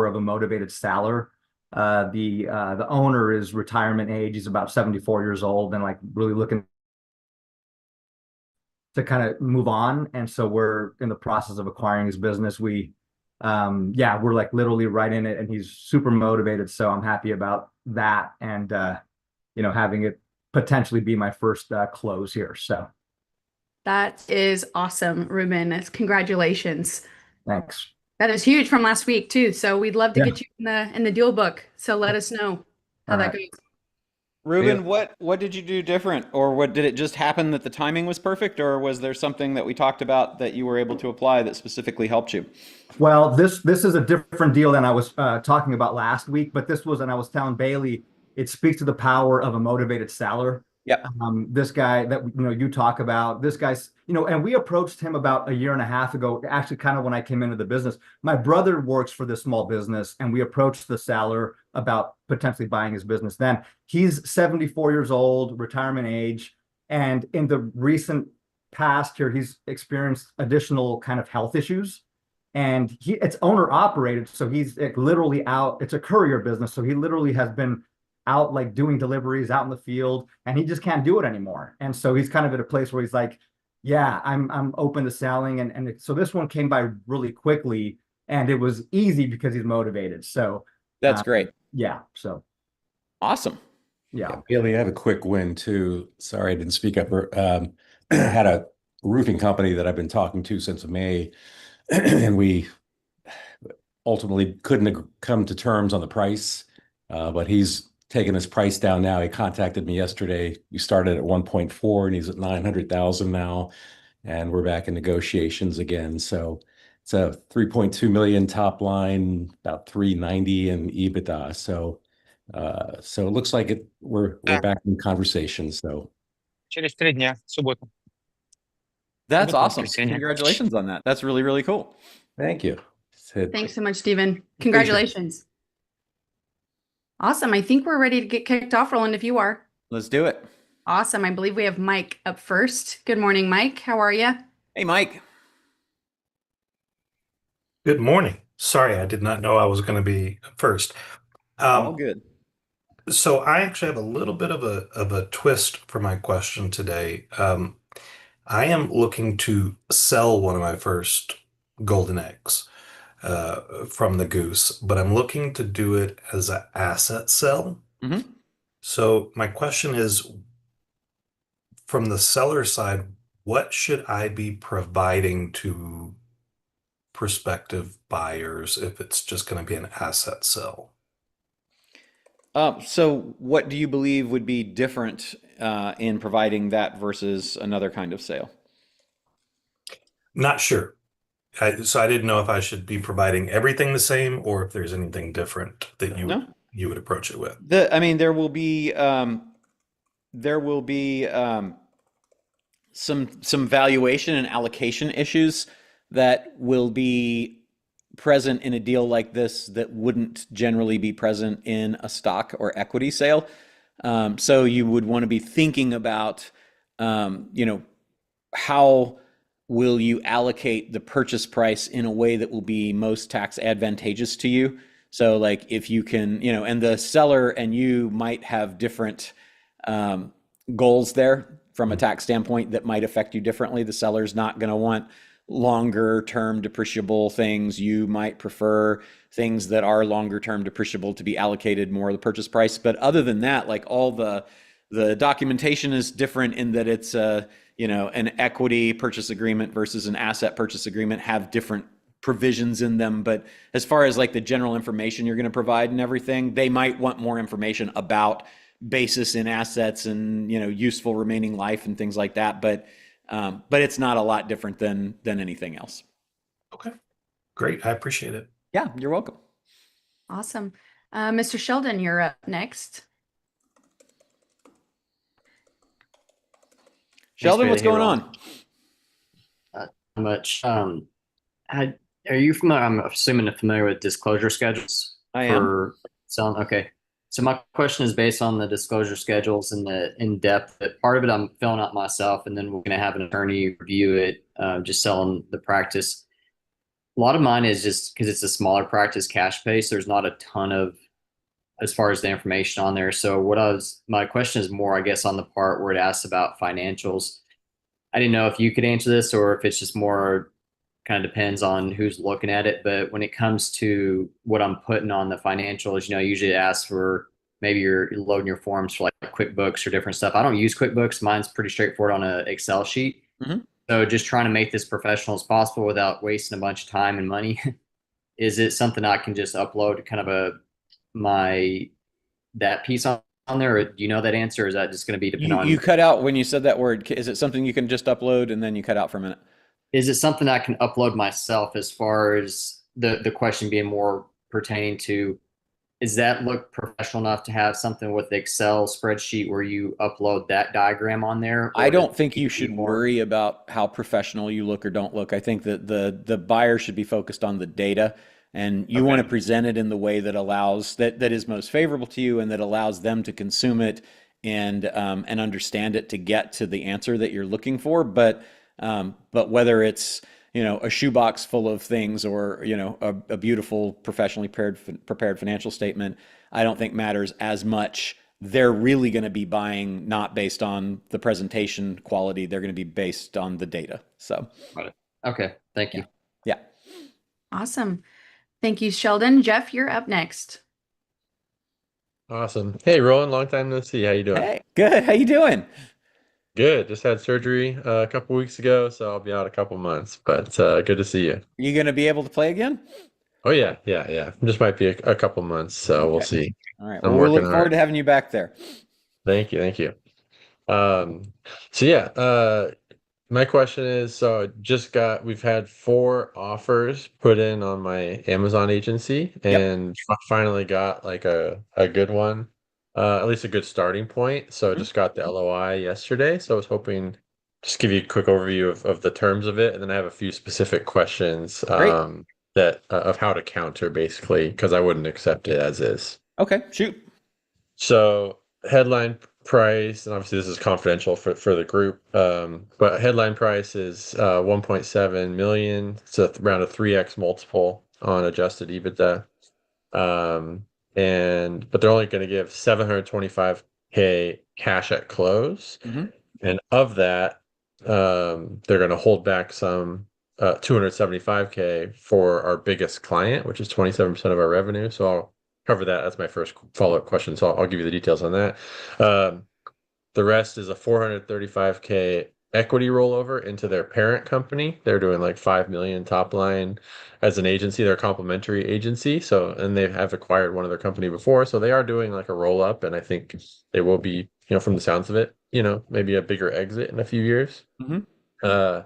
of a motivated seller. The owner is retirement age. He's about 74 years old and like really looking to kind of move on. And so we're in the process of acquiring his business. Yeah, we're like literally right in it, and he's super motivated. So I'm happy about that, and having it potentially be my first close here. So That is awesome, Ruben. That's congratulations. thanks. That is huge from last week too. So we'd love to Yeah. get you in the deal book. So let us know how All that right. goes. Ruben, what did you do different, or what did it just happen that the timing was perfect, or was there something that we talked about that you were able to apply that specifically helped you? Well, this is a different deal than I was talking about last week, but this was, and I was telling Bailey, it speaks to the power of a motivated seller. Yep. This guy that you talk about, this guy's, and we approached him about a year and a half ago, actually kind of when I came into the business. My brother works for this small business, and we approached the seller about potentially buying his business. Then he's 74 years old, retirement age, and in the recent past here, he's experienced additional kind of health issues, and it's owner operated, so he's like literally out. It's a courier business, so he literally has been out like doing deliveries out in the field, and he just can't do it anymore. And so he's kind of at a place where he's like, yeah, I'm open to selling. So this one came by really quickly, and it was easy because he's motivated. So That's great. yeah, so Awesome. yeah. Yeah, Bailey, I have a quick win too. Sorry, I didn't speak up. Had a roofing company that I've been talking to since May, and we ultimately couldn't come to terms on the price. But he's taken his price down now. He contacted me yesterday. We started at 1.4 and he's at 900,000 now. And we're back in negotiations again. So it's a 3.2 million top line, about 390 in EBITDA. So it looks like we're back in conversation. So Через 3 дня, в субботу. That's Суббота, awesome. воскресенье. Congratulations on that. That's really, really cool. thank you. Thanks so much, Stephen. Congratulations. Awesome. I think we're ready to get kicked off, Roland, if you are. Let's do it. Awesome. I believe we have Mike up first. Good morning, Mike. How are you? Hey, Mike. Good morning. Sorry, I did not know I was going to be first. All good. So I actually have a little bit of a twist for my question today. I am looking to sell one of my first golden eggs from the goose, but I'm looking to do it as an asset sell. hmm So my question is, from the seller side, what should I be providing to prospective buyers if it's just going to be an asset sell? So what do you believe would be different in providing that versus another kind of sale? Not sure. So I didn't know if I should be providing everything the same or if there's anything different that No? you would approach it with. I mean, there will be some valuation and allocation issues that will be present in a deal like this that wouldn't generally be present in a stock or equity sale. So you would want to be thinking about, how will you allocate the purchase price in a way that will be most tax advantageous to you? So like if you can, and the seller and you might have different goals there from a tax standpoint that might affect you differently. The seller's not going to want longer term depreciable things. You might prefer things that are longer term depreciable to be allocated more of the purchase price. But other than that, like all the documentation is different in that it's an equity purchase agreement versus an asset purchase agreement have different provisions in them. But as far as like the general information you're going to provide and everything, they might want more information about basis in assets and useful remaining life and things like that. But it's not a lot different than anything else. Okay, great. I appreciate it. Yeah, you're welcome. Awesome. Mr. Sheldon, you're up next. Sheldon, Bailey. what's Hey, going Roland. on? Not much. Are you familiar? I'm assuming you're familiar with disclosure schedules I am. for selling. Okay. So my question is based on the disclosure schedules and the in-depth. Part of it I'm filling out myself, and then we're going to have an attorney review it, just selling the practice. A lot of mine is just because it's a smaller practice, cash based. There's not a ton of as far as the information on there. So my question is more, I guess, on the part where it asks about financials. I didn't know if you could answer this or if it's just more kind of depends on who's looking at it. But when it comes to what I'm putting on the financials, usually it asks for maybe you're loading your forms for like QuickBooks or different stuff. I don't use QuickBooks. Mine's pretty straightforward on an Excel sheet. Mhm. So just trying to make this professional as possible without wasting a bunch of time and money. Is it something I can just upload kind of that piece on there? Or do you know that answer? Or is that just going to be dependent You on, cut out when you said that word. Is it something you can just upload and then you cut out for a minute? is it something I can upload myself as far as the question being more pertaining to, is that look professional enough to have something with the Excel spreadsheet where you upload that diagram on there? I Or does don't think it you need to be should more? worry about how professional you look or don't look. I think that the buyer should be focused on the data, and you want to Okay. present it in the way that allows that is most favorable to you and that allows them to consume it and understand it to get to the answer that you're looking for. But whether it's a shoebox full of things or a beautiful professionally prepared financial statement, I don't think matters as much. They're really going to be buying not based on the presentation quality. They're going to be based on the data. So Got it. Okay. Thank yeah, you. yeah. Awesome. Thank you, Sheldon. Jeff, you're up next. Awesome. Hey, Roland, long time no see. How you doing? Hey, good. How you doing? Good. Just had surgery a couple weeks ago, so I'll be out a couple months, but good to see you. You going to be able to play again? Oh yeah, yeah, yeah. Just might be a couple months, so we'll Okay. see. All right. I'm Well, we'll working look on forward it. to having you back there. Thank you, thank you. Um, so yeah, my question is, so we've had 4 offers put in on my Amazon agency Yep. and finally got like a good one, at least a good starting point. So I Mhm. just got the LOI yesterday. So I was hoping just give you a quick overview of the terms of it, and then I have a few specific questions Great. that of how to counter basically, because I wouldn't accept it as is. Okay. Shoot. So headline price, and obviously this is confidential for the group, but headline price is 1.7 million. It's around a 3x multiple on adjusted EBITDA. Um, but they're only going to give 725K cash at close, Hmm. and of that, they're going to hold back some 275K for our biggest client, which is 27% of our revenue. So I'll cover that. That's my first follow-up question. So I'll give you the details on that. Um, the rest is a 435K equity rollover into their parent company. They're doing like 5 million top line as an agency. They're a complementary agency. So, and they have acquired one of their company before. So they are doing like a roll up, and I think they will be, from the sounds of it, maybe a bigger exit in a few years. Hmm. Uh,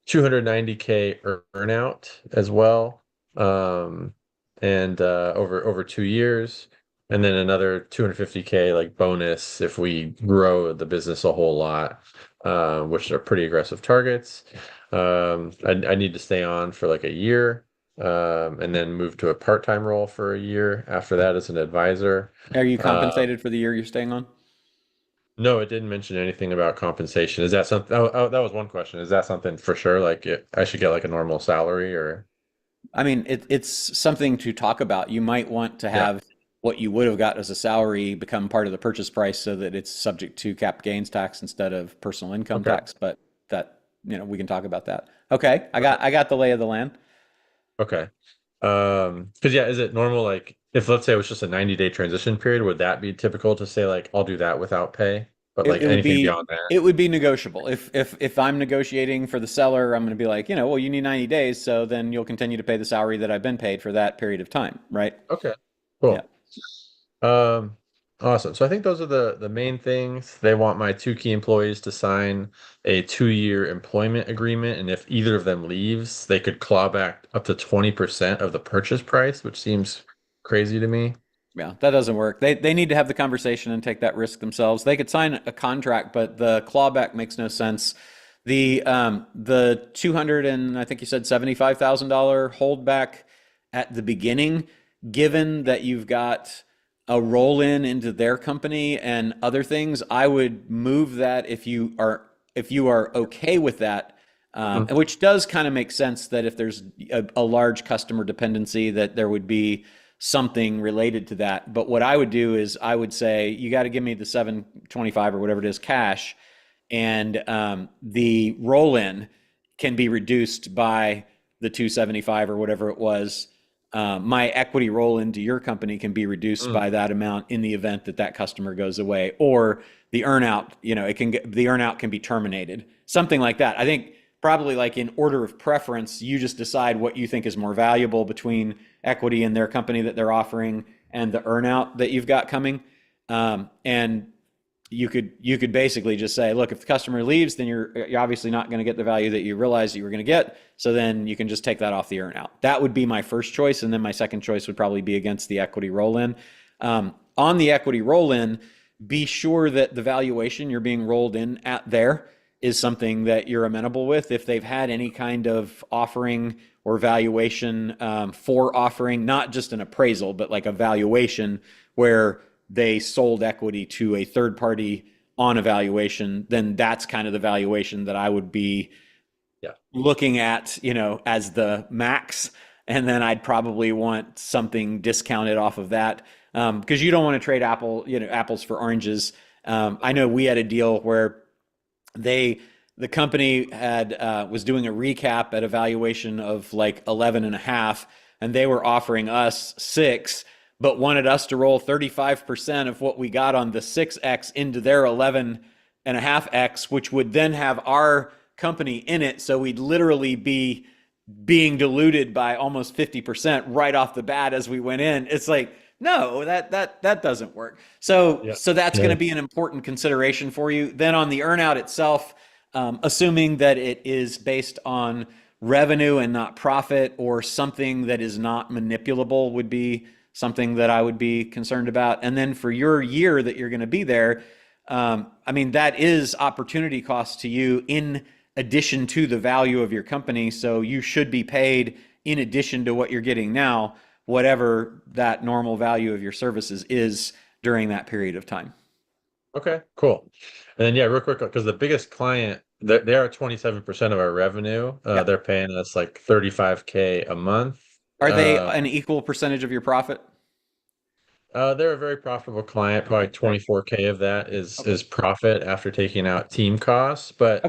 290K earnout as well, and over 2 years, and then another 250K like bonus if we grow the business a whole lot, which are pretty aggressive targets. I need to stay on for like a year, and then move to a part-time role for a year after that as an advisor. Are you Uh, compensated for the year you're staying on? no, it didn't mention anything about compensation. Is that something? Oh, that was one question. Is that something for sure? Like, I should get like a normal salary, or I mean, it's something to talk about. You might want to yeah. have what you would have got as a salary become part of the purchase price so that it's subject to cap gains tax instead of personal income Okay. tax. But that, we can talk about that. Okay. I Okay. got the lay of the land. Okay. Because yeah, is it normal? Like, if let's say it was just a 90-day transition period, would that be typical to say like I'll do that without pay? But It, like it would anything be beyond that? it would be negotiable. If I'm negotiating for the seller, I'm going to be like, well, you need 90 days, so then you'll continue to pay the salary that I've been paid for that period of time, right? Okay. Yeah. Cool. Um, awesome. So I think those are the main things. They want my 2 key employees to sign a 2-year employment agreement, and if either of them leaves, they could claw back up to 20% of the purchase price, which seems crazy to me. Yeah, that doesn't work. They need to have the conversation and take that risk themselves. They could sign a contract, but the clawback makes no sense. The 200 and I think you said $75,000 holdback at the beginning, given that you've got a roll in into their company and other things, I would move that if you are okay with that. And which does kind of make sense that if there's a large customer dependency, that there would be something related to that. But what I would do is I would say, you got to give me the 725 or whatever it is cash, and the roll-in can be reduced by the 275 or whatever it was. My equity roll into your company can be reduced by that amount in the event that that customer goes away, or the earnout, the earnout can be terminated, something like that. I think probably like in order of preference, you just decide what you think is more valuable between equity in their company that they're offering and the earnout that you've got coming. And you could basically just say, look, if the customer leaves, then you're obviously not going to get the value that you realized you were going to get. So then you can just take that off the earnout. That would be my first choice. And then my second choice would probably be against the equity roll-in. On the equity roll-in, be sure that the valuation you're being rolled in at there is something that you're amenable with. If they've had any kind of offering or valuation for offering, not just an appraisal, but like a valuation where they sold equity to a third party on a valuation, then that's kind of the valuation that I would be looking at, as the max. And then I'd probably want something discounted off of that, because you don't want to trade apples for oranges. I know we had a deal where the company was doing a recap at a valuation of like 11 and a half, and they were offering us 6, but wanted us to roll 35% of what we got on the 6x into their 11.5x, which would then have our company in it. So we'd literally be being diluted by almost 50% right off the bat as we went in. It's like, no, that doesn't work. So that's going to be an important consideration for you. Then on the earnout itself, assuming that it is based on revenue and not profit, or something that is not manipulable, would be something that I would be concerned about. And then for your year that you're going to be there, that is opportunity cost to you in addition to the value of your company. So you should be paid in addition to what you're getting now, whatever that normal value of your services is during that period of time. Okay, cool. And then real quick, because the biggest client, they are 27% of our revenue. They're paying us like $35K a month. Are they an equal percentage of your profit? They're a very profitable client. Probably 24K of that is profit after taking out team costs. But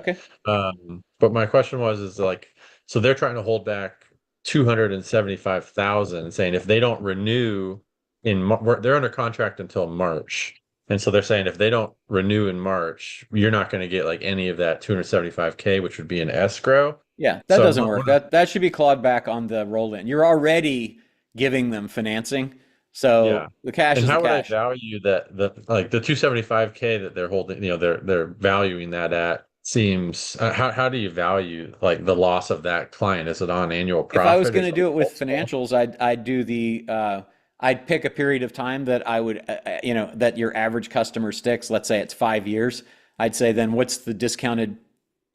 my question is like, so they're trying to hold back 275,000, saying if they don't renew they're under contract until March. And so they're saying if they don't renew in March, you're not going to get like any of that 275K, which would be an escrow. Yeah, that doesn't work. That should be clawed back on the roll-in. You're already giving them financing, so the cash is the cash. And how would I value that? The 275K that they're holding, they're valuing that at, seems. How do you value like the loss of that client? Is it on annual profit? If I was going to do it with financials, I'd do the. I'd pick a period of time that I would, that your average customer sticks. Let's say it's 5 years. I'd say then what's the discounted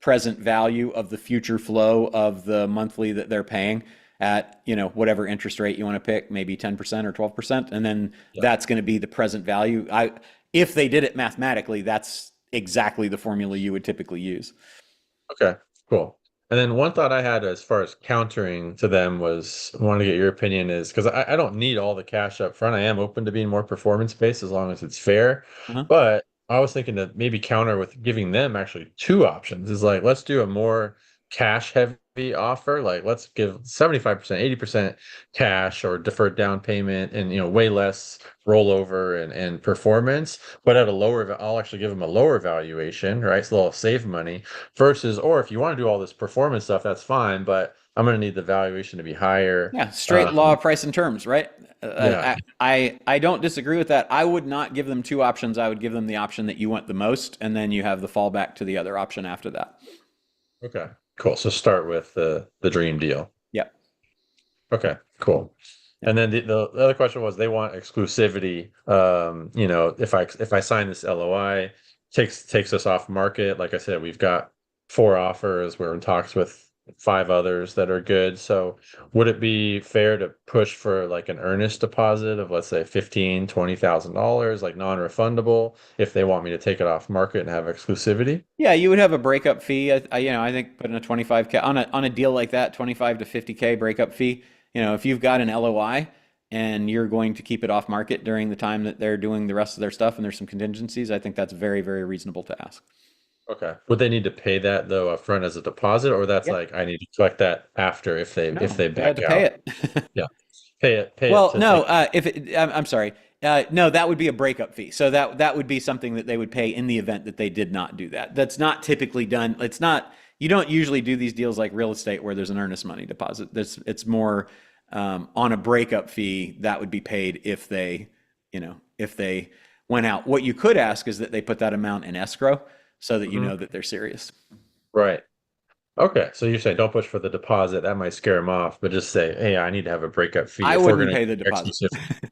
present value of the future flow of the monthly that they're paying at, whatever interest rate you want to pick, maybe 10% or 12%. And then that's going to be the present value. If they did it mathematically, that's exactly the formula you would typically use. Okay, cool. And then one thought I had as far as countering to them was, I wanted to get your opinion, is because I don't need all the cash up front. I am open to being more performance-based as long as it's fair. But I was thinking to maybe counter with giving them actually 2 options. Is like, let's do a more cash heavy offer. Like, let's give 75%, 80% cash or deferred down payment, and way less rollover and performance, but at a lower, I'll actually give them a lower valuation, right? So they'll save money versus, or if you want to do all this performance stuff, that's fine, but I'm going to need the valuation to be higher. Yeah, straight law of price and terms, right? I don't disagree with that. I would not give them 2 options. I would give them the option that you want the most, and then you have the fallback to the other option after that. Okay, cool. So start with the dream deal. Yep. Okay, cool. And then the other question was, they want exclusivity. If I sign this LOI, takes us off market. Like I said, we've got 4 offers. We're in talks with 5 others that are good. So would it be fair to push for like an earnest deposit of, let's say, $15,000-$20,000, like non-refundable, if they want me to take it off market and have exclusivity? Yeah, you would have a breakup fee. I think putting a 25K on a deal like that, 25 to 50K breakup fee. If you've got an LOI and you're going to keep it off market during the time that they're doing the rest of their stuff and there's some contingencies, I think that's very, very reasonable to ask. Okay. Would they need to pay that though upfront as a deposit, or that's Yep. like I need to collect that after if they No, if they they had back to pay out? it. Yeah. Pay it Well, to no, take- I'm sorry. No, that would be a breakup fee. So that would be something that they would pay in the event that they did not do that. That's not typically done. You don't usually do these deals like real estate where there's an earnest money deposit. It's more on a breakup fee that would be paid if they went out. What you could ask is that they put that amount in escrow so that you know that they're serious. Right. Okay. So you're saying don't push for the deposit. That might scare them off, but just say, hey, I need to have a breakup fee. I if we're wouldn't gonna pay the do deposit. exclusivity."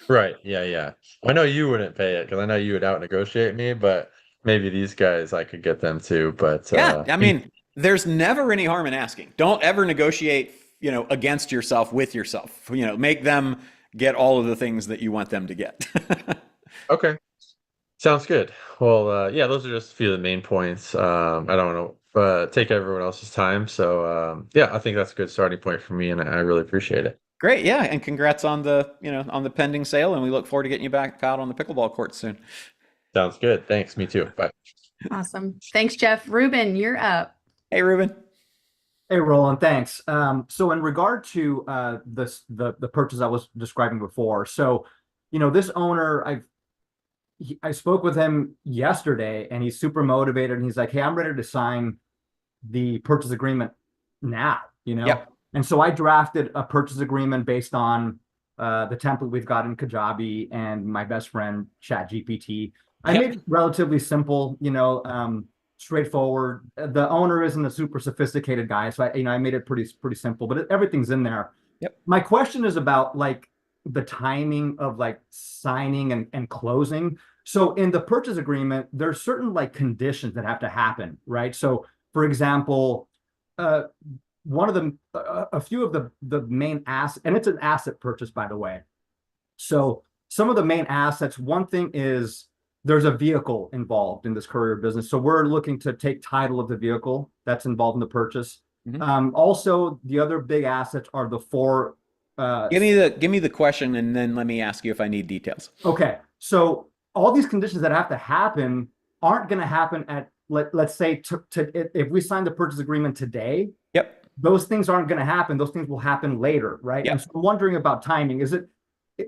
Right. Yeah. Yeah. I know you wouldn't pay it because I know you would out negotiate me, but maybe these guys I could get them to. But Yeah, I mean, there's never any harm in asking. Don't ever negotiate, against yourself with yourself. Make them get all of the things that you want them to get. okay. Sounds good. Well, yeah, those are just a few of the main points. I don't want to take everyone else's time. So, yeah, I think that's a good starting point for me, and I really appreciate it. Great, yeah, and congrats on the pending sale, and we look forward to getting you back out on the pickleball court soon. Sounds good. Thanks. Me too. Bye. Awesome. Thanks, Jeff. Ruben, you're up. Hey, Ruben. Hey, Roland, thanks. So in regard to the purchase I was describing before, so this owner, I spoke with him yesterday, and he's super motivated, and he's like, "Hey, I'm ready to sign the purchase agreement now." Yep. And so I drafted a purchase agreement based on the template we've got in Kajabi and my best friend ChatGPT. I Yep. made it relatively simple, straightforward. The owner isn't a super sophisticated guy, so I made it pretty simple, but everything's in there. Yep. My question is about like the timing of like signing and closing. So in the purchase agreement, there's certain like conditions that have to happen, right? So for example, one of them, a few of the main assets, and it's an asset purchase, by the way. So some of the main assets, one thing is there's a vehicle involved in this courier business. So we're looking to take title of the vehicle that's involved in the purchase. Also, the other big assets are the 4. Give me the question, and then let me ask you if I need details. Okay, so all these conditions that have to happen aren't going to happen at let's say if we sign the purchase agreement today. Yep. Those things aren't going to happen. Those things will happen later, right? Yep. And so I'm wondering about timing.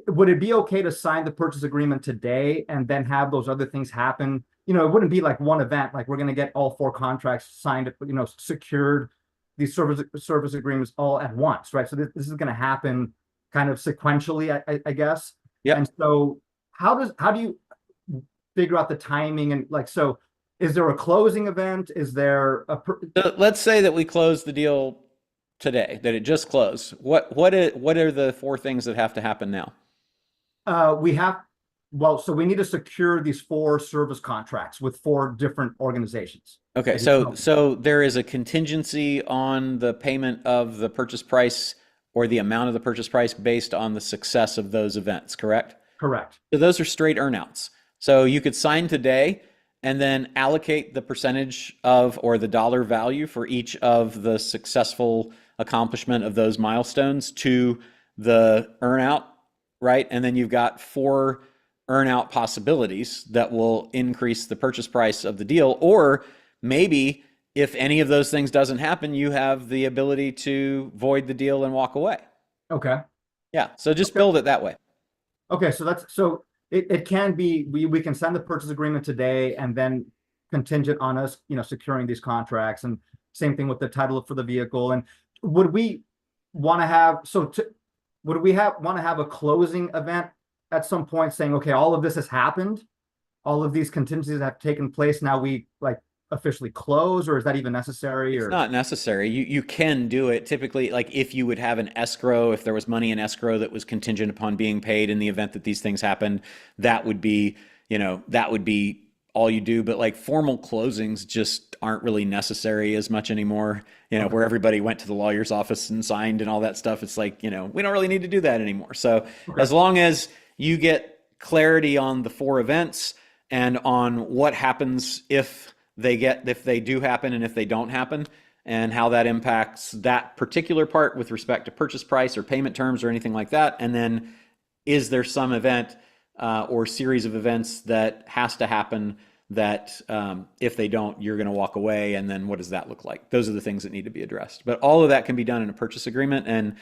Would it be okay to sign the purchase agreement today and then have those other things happen? It wouldn't be like one event, like we're going to get all 4 contracts signed, secured, these service agreements all at once, right? So this is going to happen kind of sequentially, I guess. Yeah. And so how do you figure out the timing and like, so is there a closing event? Is there So let's say that we close the deal today, that it just closed. What are the 4 things that have to happen now? So we need to secure these 4 service contracts with 4 different organizations. Okay, so there is a contingency on the payment of the purchase price or the amount of the purchase price based on the success of those events, correct? Correct. So those are straight earnouts. So you could sign today and then allocate the percentage of or the dollar value for each of the successful accomplishment of those milestones to the earnout, right? And then you've got 4 earnout possibilities that will increase the purchase price of the deal. Or maybe if any of those things doesn't happen, you have the ability to void the deal and walk away. Okay. Yeah. So just build it that way. Okay. So it can be, we can send the purchase agreement today and then contingent on us, securing these contracts, and same thing with the title for the vehicle. And would we want to have, want to have a closing event at some point saying, okay, all of this has happened, all of these contingencies have taken place, now we like officially close, or is that even necessary? It's not necessary. You can do it typically, like if you would have an escrow, if there was money in escrow that was contingent upon being paid in the event that these things happened, that would be all you do, but like formal closings just aren't really necessary as much anymore, where everybody went to the lawyer's office and signed and all that stuff. It's like, we don't really need to do that anymore. So as long as you get clarity on the 4 events and on what happens if they do happen and if they don't happen, and how that impacts that particular part with respect to purchase price or payment terms or anything like that. And then is there some event or series of events that has to happen that if they don't, you're going to walk away? And then what does that look like? Those are the things that need to be addressed. But all of that can be done in a purchase agreement. And,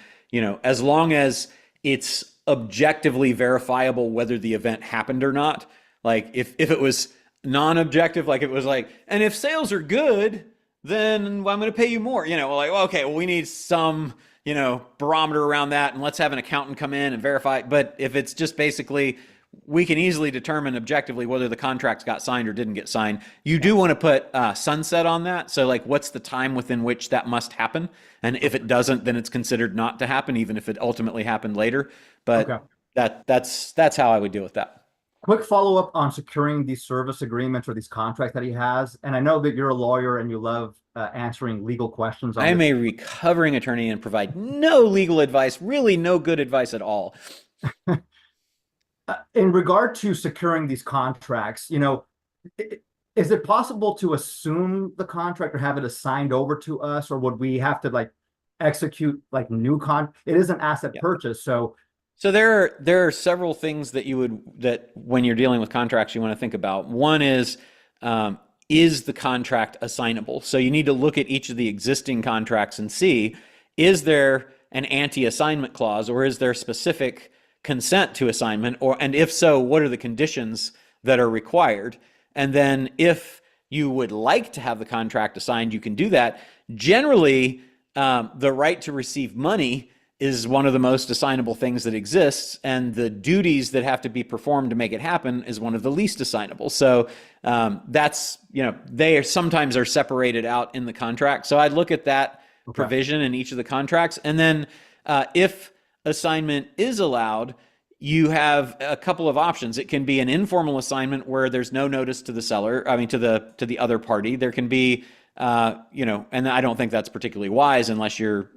as long as it's objectively verifiable whether the event happened or not, like if it was non-objective, like it was like, and if sales are good, then I'm going to pay you more, okay, well, we need some, barometer around that, and let's have an accountant come in and verify. But if it's just basically, we can easily determine objectively whether the contracts got signed or didn't get signed. You do want to put sunset on that. So like, what's the time within which that must happen? And if it doesn't, then it's considered not to happen, even if it ultimately happened later. But that's how I would deal with that. Quick follow-up on securing these service agreements or these contracts that he has. And I know that you're a lawyer and you love answering legal questions. I am a recovering attorney and provide no legal advice, really no good advice at all. In regard to securing these contracts, is it possible to assume the contract or have it assigned over to us, or would we have to like execute like it is an asset purchase, so there are several things that when you're dealing with contracts you want to think about. One is the contract assignable? So you need to look at each of the existing contracts and see, is there an anti-assignment clause, or is there specific consent to assignment, and if so, what are the conditions that are required? And then if you would like to have the contract assigned, you can do that. Generally, the right to receive money is one of the most assignable things that exists, and the duties that have to be performed to make it happen is one of the least assignable. So that's, they sometimes are separated out in the contract. So I'd look at that provision in each of the contracts. And then if assignment is allowed, you have a couple of options. It can be an informal assignment where there's no notice to the seller, to the other party. There can be, and I don't think that's particularly wise unless you're,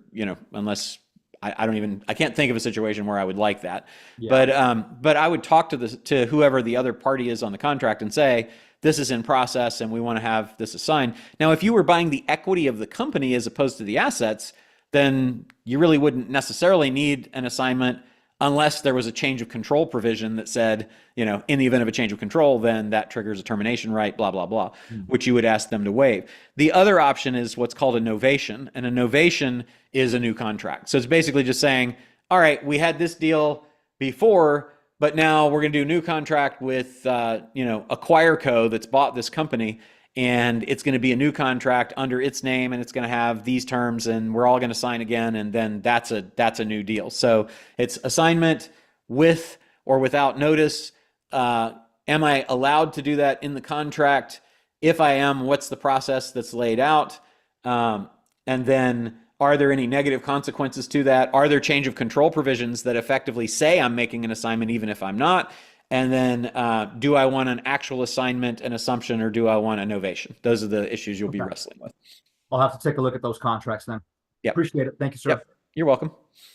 unless I can't think of a situation where I would like that. Yeah. But I would talk to whoever the other party is on the contract and say, this is in process and we want to have this assigned. Now, if you were buying the equity of the company as opposed to the assets, then you really wouldn't necessarily need an assignment unless there was a change of control provision that said, in the event of a change of control, then that triggers a termination right, blah, blah, blah, which you would ask them to waive. The other option is what's called a novation, and a novation is a new contract. So it's basically just saying, all right, we had this deal before, but now we're going to do a new contract with, Acquireco that's bought this company, and it's going to be a new contract under its name, and it's going to have these terms, and we're all going to sign again, and then that's a new deal. So it's assignment with or without notice. Am I allowed to do that in the contract? If I am, what's the process that's laid out? And then are there any negative consequences to that? Are there change of control provisions that effectively say I'm making an assignment even if I'm not? And then do I want an actual assignment, an assumption, or do I want a novation? Those are the issues you'll be wrestling with. I'll have to take a look at those contracts then. Yeah. Appreciate it. Thank you, sir. Yep. You're welcome.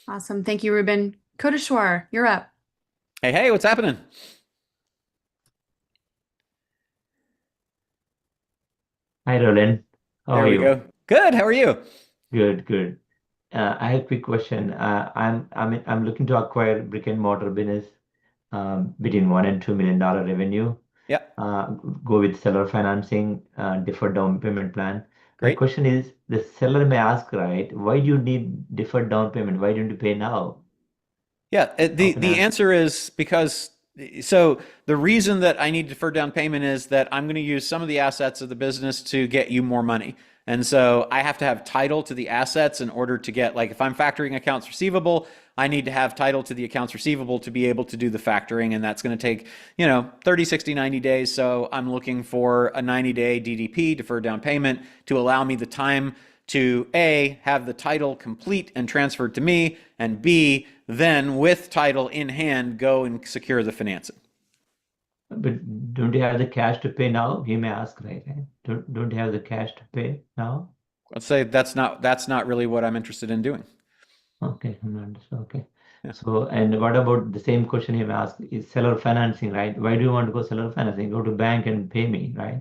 Awesome. Thank you, Ruben. Kodeshwar, you're up. Hey, what's happening? Hi, Roland. How There are we you? go. Good. How are you? Good. I have a quick question. I'm looking to acquire brick and mortar business between $1 and $2 million revenue. Yeah. Go with seller financing, deferred down payment plan. My Great. question is, the seller may ask, right? Why do you need deferred down payment? Why don't you pay now? Yeah, the Often asked. answer is because, so the reason that I need deferred down payment is that I'm going to use some of the assets of the business to get you more money. And so I have to have title to the assets in order to get, like if I'm factoring accounts receivable, I need to have title to the accounts receivable to be able to do the factoring. And that's going to take, 30, 60, 90 days. So I'm looking for a 90-day DDP, deferred down payment, to allow me the time to A, have the title complete and transferred to me, and B, then with title in hand, go and secure the financing. But don't you have the cash to pay now? He may ask, right? Don't you have the cash to pay now? Let's say that's not really what I'm interested in doing. Okay, I'm not okay. Yeah. So, and what about the same question he may ask is seller financing, right? Why do you want to go seller financing? Go to bank and pay me, right?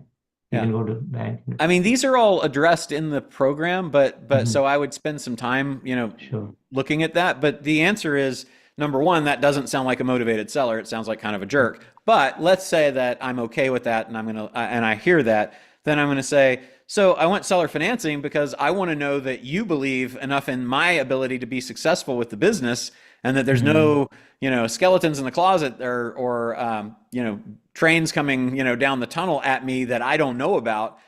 You Yeah. can go to bank. I mean, these are all addressed in the program, but Mhm. so I would spend some time, Sure. looking at that. But the answer is, number one, that doesn't sound like a motivated seller. It sounds like kind of a jerk. But let's say that I'm okay with that, and and I hear that, then I'm gonna say, so I want seller financing because I want to know that you believe enough in my ability to be successful with the business, and that there's no, skeletons in the closet or trains coming, down the tunnel at me that I don't know about.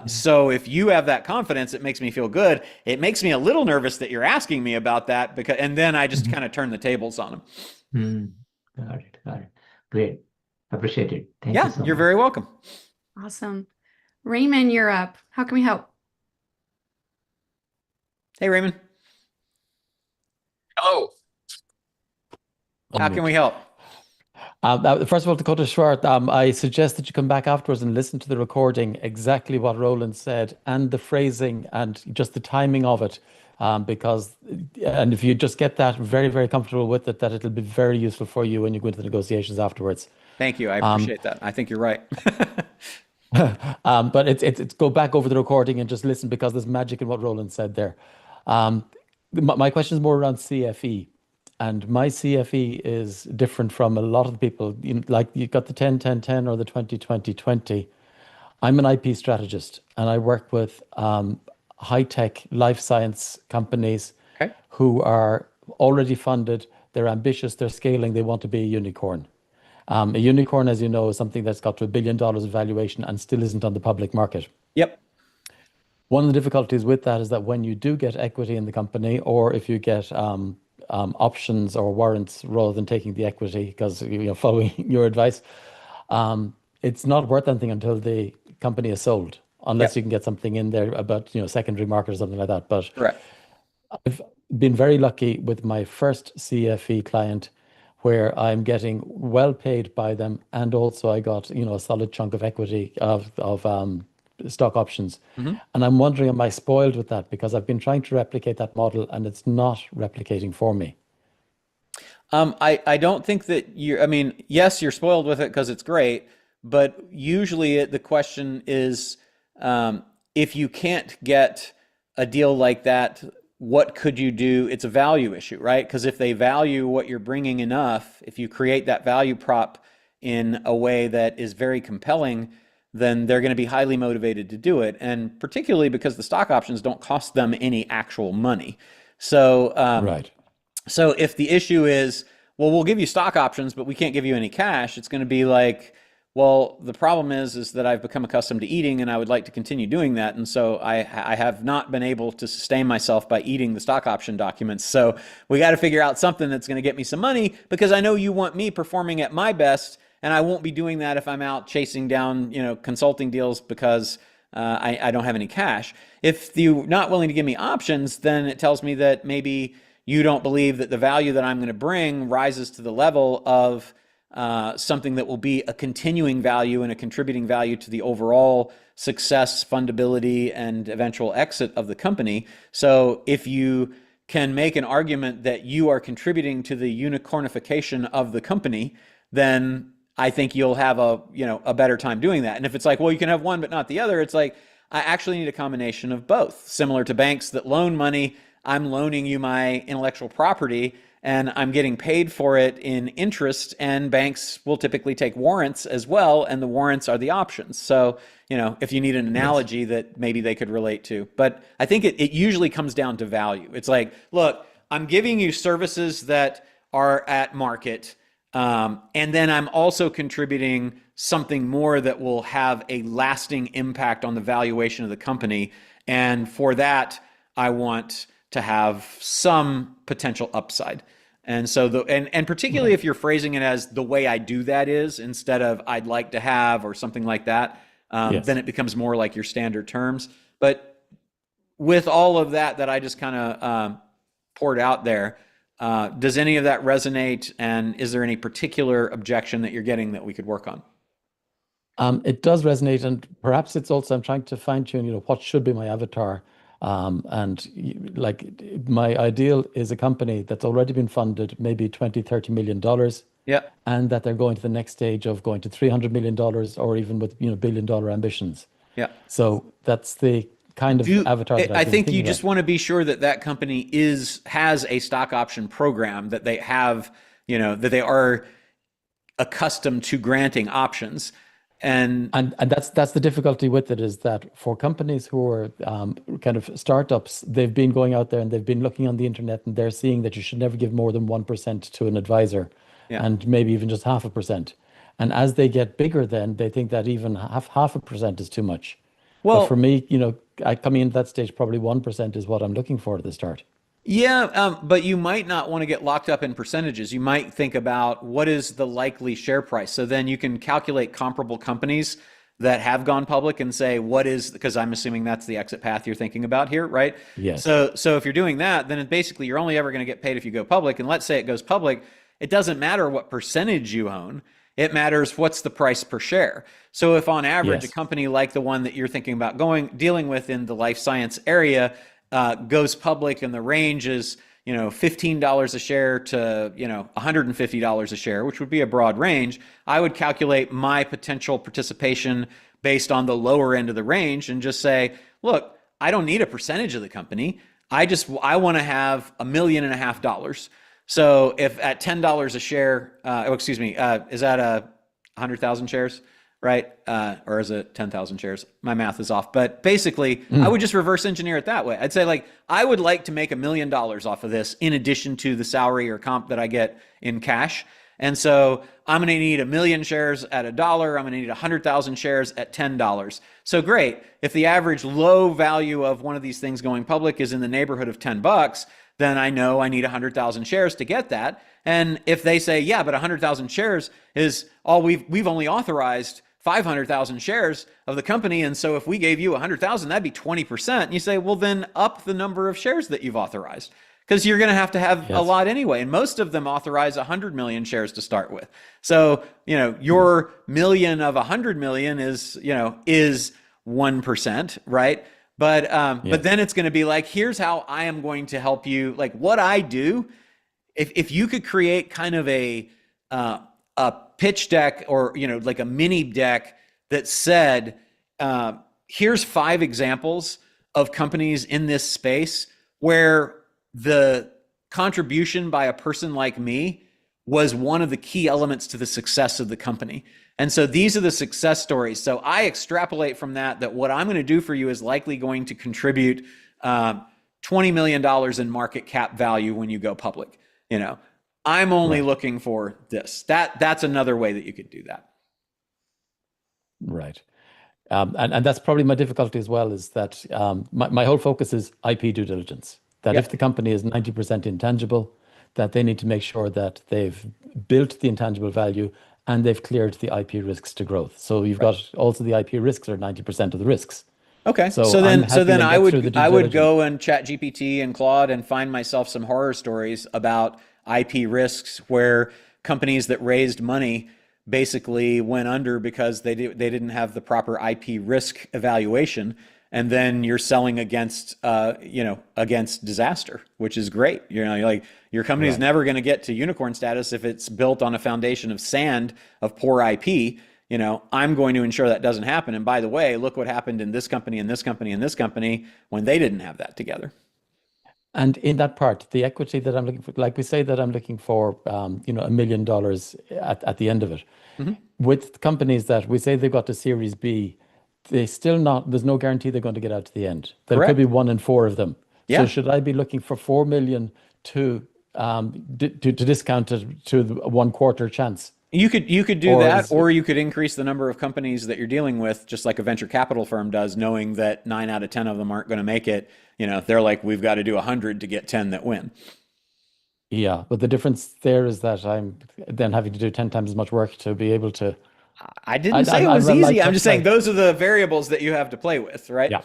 So if you have that confidence, it makes me feel good. It makes me a little nervous that you're asking me about that and then I just kind of turn the tables on them. Got it. Great. Appreciate it. Thank Yeah, you so you're much. very welcome. Awesome. Raymond, you're up. How can we help? Hey, Raymond, Hello. how can we help? First of all, to cut it short, I suggest that you come back afterwards and listen to the recording, exactly what Roland said, and the phrasing and just the timing of it. And if you just get that very, very comfortable with it, that it'll be very useful for you when you go into the negotiations afterwards. Thank you. I appreciate that. I think you're right. But it's go back over the recording and just listen, because there's magic in what Roland said there. My question is more around CFE. And my CFE is different from a lot of the people. Like you've got the 10-10-10 or the 20-20-20. I'm an IP strategist, and I work with high-tech life science companies Okay. who are already funded. They're ambitious. They're scaling. They want to be a unicorn. A unicorn, as you know, is something that's got to $1 billion of valuation and still isn't on the public market. Yep. One of the difficulties with that is that when you do get equity in the company, or if you get options or warrants rather than taking the equity, because following your advice, it's not worth anything until the company is sold, unless you can get something in there about secondary market or something like that. But Correct. I've been very lucky with my first CFE client, where I'm getting well paid by them, and also I got a solid chunk of equity of stock options. And I'm wondering, am I spoiled with that? Because I've been trying to replicate that model and it's not replicating for me. I don't think that yes, you're spoiled with it because it's great, but usually the question is, if you can't get a deal like that, what could you do? It's a value issue, right? Because if they value what you're bringing enough, if you create that value prop in a way that is very compelling, then they're going to be highly motivated to do it. And particularly because the stock options don't cost them any actual money. So, Right. So if the issue is, well, we'll give you stock options, but we can't give you any cash, it's going to be like, well, the problem is that I've become accustomed to eating and I would like to continue doing that. And so I have not been able to sustain myself by eating the stock option documents. So we got to figure out something that's going to get me some money, because I know you want me performing at my best, and I won't be doing that if I'm out chasing down, consulting deals because I don't have any cash. If you're not willing to give me options, then it tells me that maybe you don't believe that the value that I'm going to bring rises to the level of something that will be a continuing value and a contributing value to the overall success, fundability, and eventual exit of the company. So if you can make an argument that you are contributing to the unicornification of the company, then I think you'll have a better time doing that. And if it's like, well, you can have one but not the other, it's like, I actually need a combination of both. Similar to banks that loan money, I'm loaning you my intellectual property and I'm getting paid for it in interest, and banks will typically take warrants as well, and the warrants are the options. So, if you need an analogy that maybe they could relate to. But I think it usually comes down to value. It's like, look, I'm giving you services that are at market, and then I'm also contributing something more that will have a lasting impact on the valuation of the company. And for that, I want to have some potential upside. And so and particularly if you're phrasing it as the way I do that is, instead of I'd like to have or something like that, then it becomes more like your standard terms. But with all of that I just kind of poured out there, does any of that resonate? And is there any particular objection that you're getting that we could work on? It does resonate, and perhaps it's also I'm trying to fine tune, what should be my avatar. Like my ideal is a company that's already been funded maybe 20, $30 million, Yep. and that they're going to the next stage of going to $300 million or even with, billion-dollar ambitions. Yeah. So that's the kind of avatar that I I've been think you thinking just about. want to be sure that that company has a stock option program, that they have, that they are accustomed to granting options. And that's the difficulty with it, is that for companies who are kind of startups, they've been going out there and they've been looking on the internet, and they're seeing that you should never give more than 1% to an advisor, Yeah. and maybe even just 0.5%. And as they get bigger, then they think that even half a percent is too much. But for me, coming into that stage, probably 1% is what I'm looking for at the start. yeah, but you might not want to get locked up in percentages. You might think about what is the likely share price. So then you can calculate comparable companies that have gone public and say, because I'm assuming that's the exit path you're thinking about here, right? Yes. So if you're doing that, then basically you're only ever going to get paid if you go public. And let's say it goes public, it doesn't matter what percentage you own. It matters what's the price per share. So if on average, Yes. a company like the one that you're thinking about dealing with in the life science area goes public, and the range is, $15 a share to, $150 a share, which would be a broad range, I would calculate my potential participation based on the lower end of the range and just say, look, I don't need a percentage of the company. I want to have $1.5 million. So if at $10 a share, is that 100,000 shares, right? Or is it 10,000 shares? My math is off. But basically, I would just reverse engineer it that way. I'd say, I would like to make $1 million off of this in addition to the salary or comp that I get in cash. And so I'm going to need 1 million shares at $1. I'm going to need 100,000 shares at $10. So great. If the average low value of one of these things going public is in the neighborhood of $10, then I know I need 100,000 shares to get that. And if they say, yeah, but 100,000 shares is all we've only authorized 500,000 shares of the company. And so if we gave you 100,000, that'd be 20%. And you say, well, then up the number of shares that you've authorized, because you're going to have a lot anyway. And most of them authorize 100 million shares to start with. So, your million of 100 million is 1%, right? But then it's going to be here's how I am going to help you. What I do, if you could create kind of a pitch deck, or a mini deck that said, here's 5 examples of companies in this space where the contribution by a person like me was one of the key elements to the success of the company. And so these are the success stories. So I extrapolate from that what I'm going to do for you is likely going to contribute $20 million in market cap value when you go public. I'm only looking for this. That's another way that you could do that. Right. And that's probably my difficulty as well, is that my whole focus is IP due diligence. That if the company is 90% intangible, that they need to make sure that they've built the intangible value and they've cleared the IP risks to growth. So you've got also the IP risks are 90% of the risks. Okay. So then I would go and chat GPT and Claude and find myself some horror stories about IP risks where companies that raised money basically went under because they didn't have the proper IP risk evaluation. And then you're selling against disaster, which is great. Your company's never going to get to unicorn status if it's built on a foundation of sand, of poor IP. I'm going to ensure that doesn't happen. And by the way, look what happened in this company and this company and this company when they didn't have that together. And in that part, the equity that I'm looking for, like we say that I'm looking for, $1 million at the end of it. Mm-hmm. With companies that we say they've got to Series B, there's no guarantee they're going to get out to the end. There could be 1 in 4 of them. Yeah. So should I be looking for 4 million to discount it to the 1/4 chance? You could do that, or you could increase the number of companies that you're dealing with, just like a venture capital firm does, knowing that 9 out of 10 of them aren't going to make it. They're like, we've got to do 100 to get 10 that win. Yeah, but the difference there is that I'm then having to do 10 times as much work to be able to. I didn't say it was easy. I'm just saying those are the variables that you have to play with, right? Yeah.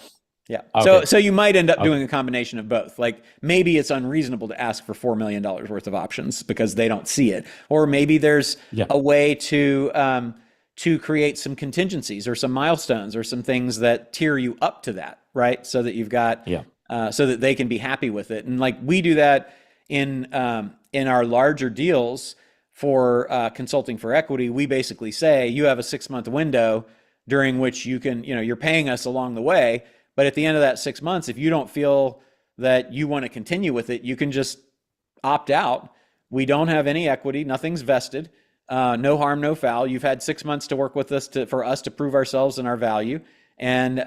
Yeah. Okay. So you might end up doing a combination of both. Maybe it's unreasonable to ask for $4 million worth of options because they don't see it, or maybe there's a way to to create some contingencies or some milestones or some things that tier you up to that, right? So that you've got, so that they can be happy with it. And like we do that in our larger deals for consulting for equity. We basically say you have a 6-month window during which you can, you're paying us along the way. But at the end of that 6 months, if you don't feel that you want to continue with it, you can just opt out. We don't have any equity. Nothing's vested. No harm, no foul. You've had 6 months to work with us for us to prove ourselves and our value. And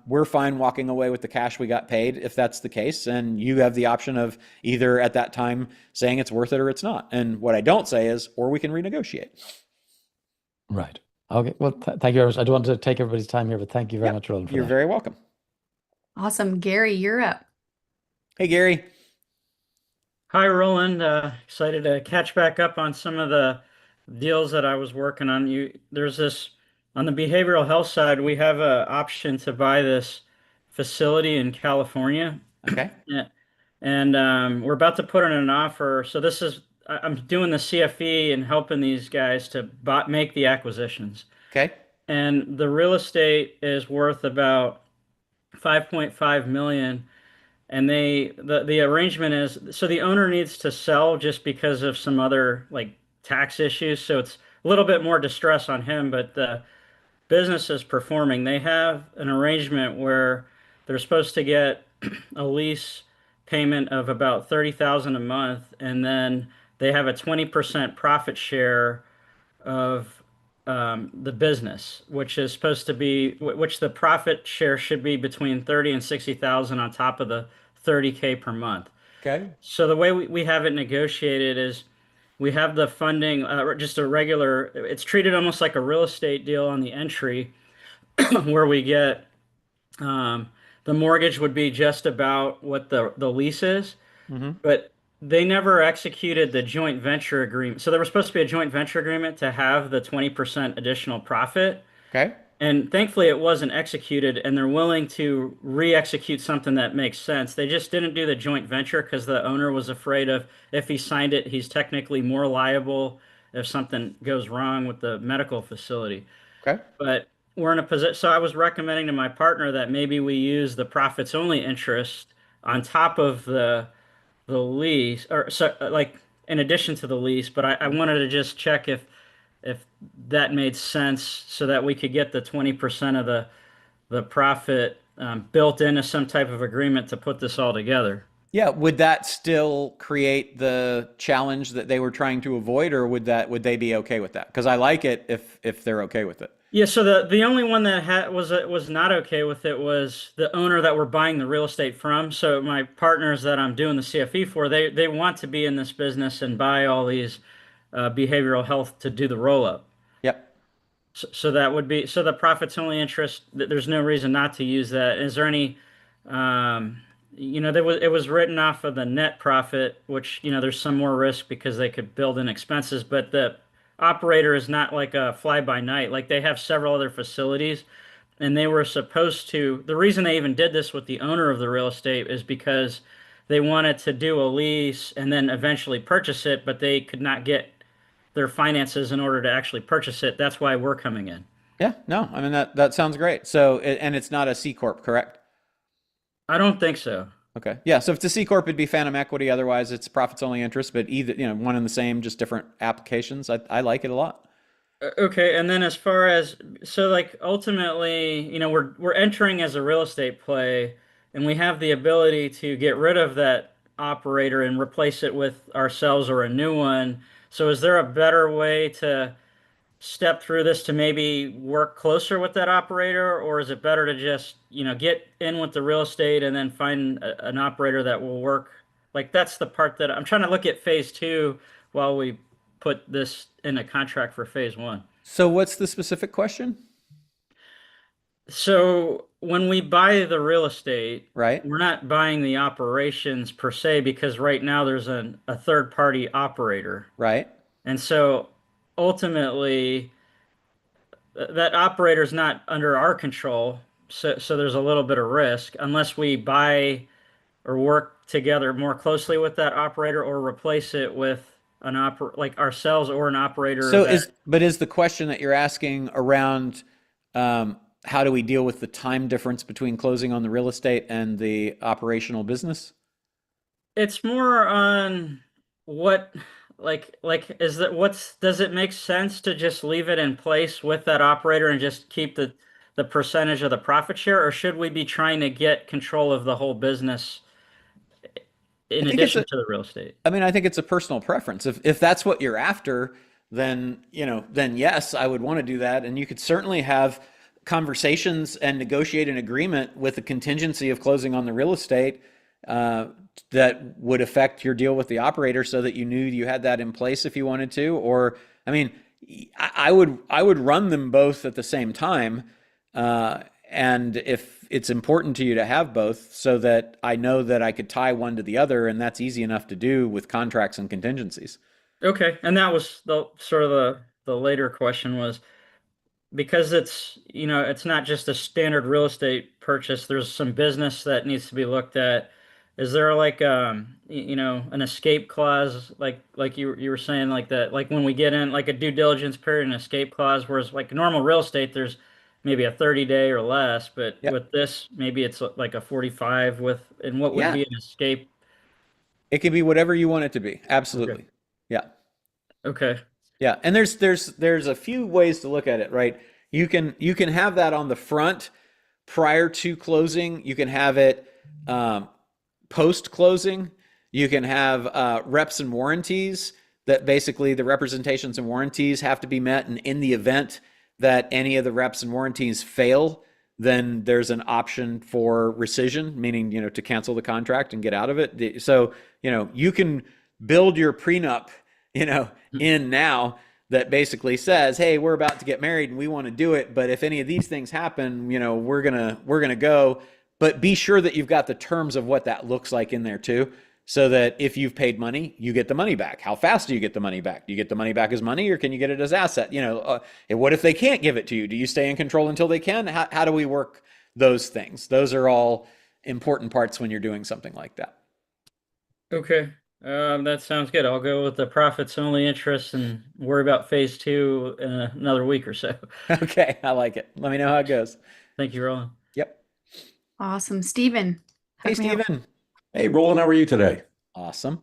we're fine walking away with the cash we got paid if that's the case. And you have the option of either at that time saying it's worth it or it's not. And what I don't say is, or we can renegotiate. Right. Okay. Well, thank you very much. I don't want to take everybody's time here, but thank you very much, Roland, for You're that. very welcome. Awesome. Gary, you're up. Hey, Gary. Hi, Roland. Excited to catch back up on some of the deals that I was working on. There's this on the behavioral health side. We have an option to buy this facility in California. Okay. And we're about to put in an offer. So I'm doing the CFE and helping these guys to make the acquisitions. Okay. And the real estate is worth about 5.5 million. And the arrangement is, so the owner needs to sell just because of some other like tax issues. So it's a little bit more distress on him, but the business is performing. They have an arrangement where they're supposed to get a lease payment of about 30,000 a month, and then they have a 20% profit share of the business, which is supposed to be, which the profit share should be between 30 and 60,000 on top of the 30K per month. Okay. So the way we have it negotiated is we have the funding, just a regular, it's treated almost like a real estate deal on the entry where we get, the mortgage would be just about what the lease is, but they never executed the joint venture agreement. So there was supposed to be a joint venture agreement to have the 20% additional profit. Okay. And thankfully it wasn't executed, and they're willing to re-execute something that makes sense. They just didn't do the joint venture because the owner was afraid of if he signed it, he's technically more liable if something goes wrong with the medical facility. Okay. But we're in a position, so I was recommending to my partner that maybe we use the profits only interest on top of the lease, or so like in addition to the lease. But I wanted to just check if that made sense so that we could get the 20% of the profit built into some type of agreement to put this all together. Yeah. Would that still create the challenge that they were trying to avoid, or would they be okay with that? Because I like it if they're okay with it. Yeah, so the only one that was not okay with it was the owner that we're buying the real estate from. So my partners that I'm doing the CFE for, they want to be in this business and buy all these behavioral health to do the roll up. Yep. So that would be, so the profits only interest, there's no reason not to use that. Is there any, it was written off of the net profit, which, there's some more risk because they could build in expenses, but the operator is not like a fly by night. Like they have several other facilities, and they were supposed to, the reason they even did this with the owner of the real estate is because they wanted to do a lease and then eventually purchase it, but they could not get their finances in order to actually purchase it. That's why we're coming in. Yeah, no, I mean, that sounds great. So, and it's not a C Corp, correct? I don't think so. Okay. Yeah. So if it's a C Corp, it'd be phantom equity. Otherwise it's profits only interest, but either, one and the same, just different applications. I like it a lot. Okay. And then as far as, so like ultimately, we're entering as a real estate play, and we have the ability to get rid of that operator and replace it with ourselves or a new one. So is there a better way to step through this to maybe work closer with that operator, or is it better to just, get in with the real estate and then find an operator that will work? Like that's the part that I'm trying to look at phase 2 while we put this in a contract for phase 1. So what's the specific question? So when we buy the real estate, right, we're not buying the operations per se, because right now there's a third party operator. Right. And so ultimately that operator is not under our control. So there's a little bit of risk unless we buy or work together more closely with that operator or replace it with like ourselves or an operator So that is the question that you're asking around how do we deal with the time difference between closing on the real estate and the operational business? it's more on what like is that what's does it make sense to just leave it in place with that operator and just keep the percentage of the profit share, or should we be trying to get control of the whole business I in think it's addition a, to the real estate? I mean, I think it's a personal preference. If that's what you're after, then, then yes, I would want to do that. And you could certainly have conversations and negotiate an agreement with the contingency of closing on the real estate that would affect your deal with the operator so that you knew you had that in place if you wanted to. Or, I mean, I would run them both at the same time. And if it's important to you to have both so that I know that I could tie one to the other, and that's easy enough to do with contracts and contingencies. Okay, and that was the sort of the later question was because it's it's not just a standard real estate purchase, there's some business that needs to be looked at. Is there like an escape clause like you were saying like that, like when we get in like a due diligence period and escape clause, whereas like normal real estate there's maybe a 30-day or less, but Yep. with this maybe it's like a 45 and what would Yeah. be an escape? It can be whatever you want it to be. Absolutely. Okay. Yeah. Okay. Yeah. And there's a few ways to look at it, right? You can have that on the front prior to closing. You can have it post closing. You can have reps and warranties that basically the representations and warranties have to be met. And in the event that any of the reps and warranties fail, then there's an option for rescission, meaning, to cancel the contract and get out of it. So, you can build your prenup, in now that basically says, hey, we're about to get married and we want to do it. But if any of these things happen, we're going to go, but be sure that you've got the terms of what that looks like in there too. So that if you've paid money, you get the money back. How fast do you get the money back? Do you get the money back as money, or can you get it as asset? And what if they can't give it to you? Do you stay in control until they can? How do we work those things? Those are all important parts when you're doing something like that. Okay. That sounds good. I'll go with the profits only interest and worry about phase two in another week or so. Okay, I like it. Let me know how it goes. Thank you, Roland. Yep. Awesome. Steven. Hey, hook me up. Steven. Hey, Roland, how are you today? Awesome.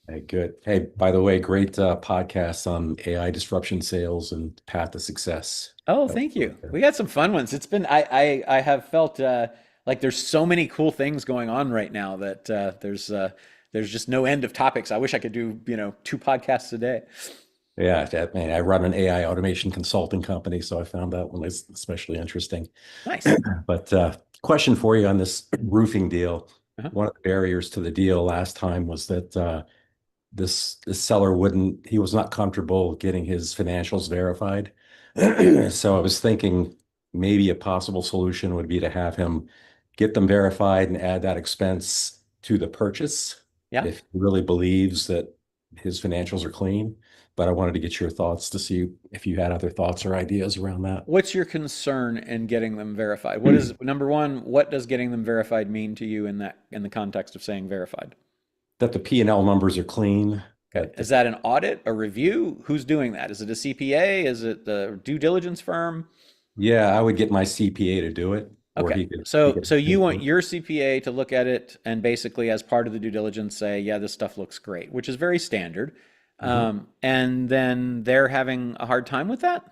Hey, good. Hey, by the way, great podcast on AI disruption sales and path to success. Oh, thank you. We got some fun ones. It's been, I have felt like there's so many cool things going on right now that there's just no end of topics. I wish I could do, 2 podcasts a day. Yeah, man, I run an AI automation consulting company, so I found that one is especially interesting. Nice. But question for you on this roofing deal. Uh-huh. One of the barriers to the deal last time was that this seller he was not comfortable getting his financials verified. So I was thinking maybe a possible solution would be to have him get them verified and add that expense to the purchase. Yeah. If he really believes that his financials are clean. But I wanted to get your thoughts to see if you had other thoughts or ideas around that. What's your concern in getting them verified? What is number one? What does getting them verified mean to you in the context of saying verified? That the P&L numbers are clean. Okay. Is that an audit, a review? Who's doing that? Is it a CPA? Is it the due diligence firm? Yeah, I would get my CPA to do it. Okay. So you want your CPA to look at it and basically as part of the due diligence say, yeah, this stuff looks great, which is very standard. And then they're having a hard time with that?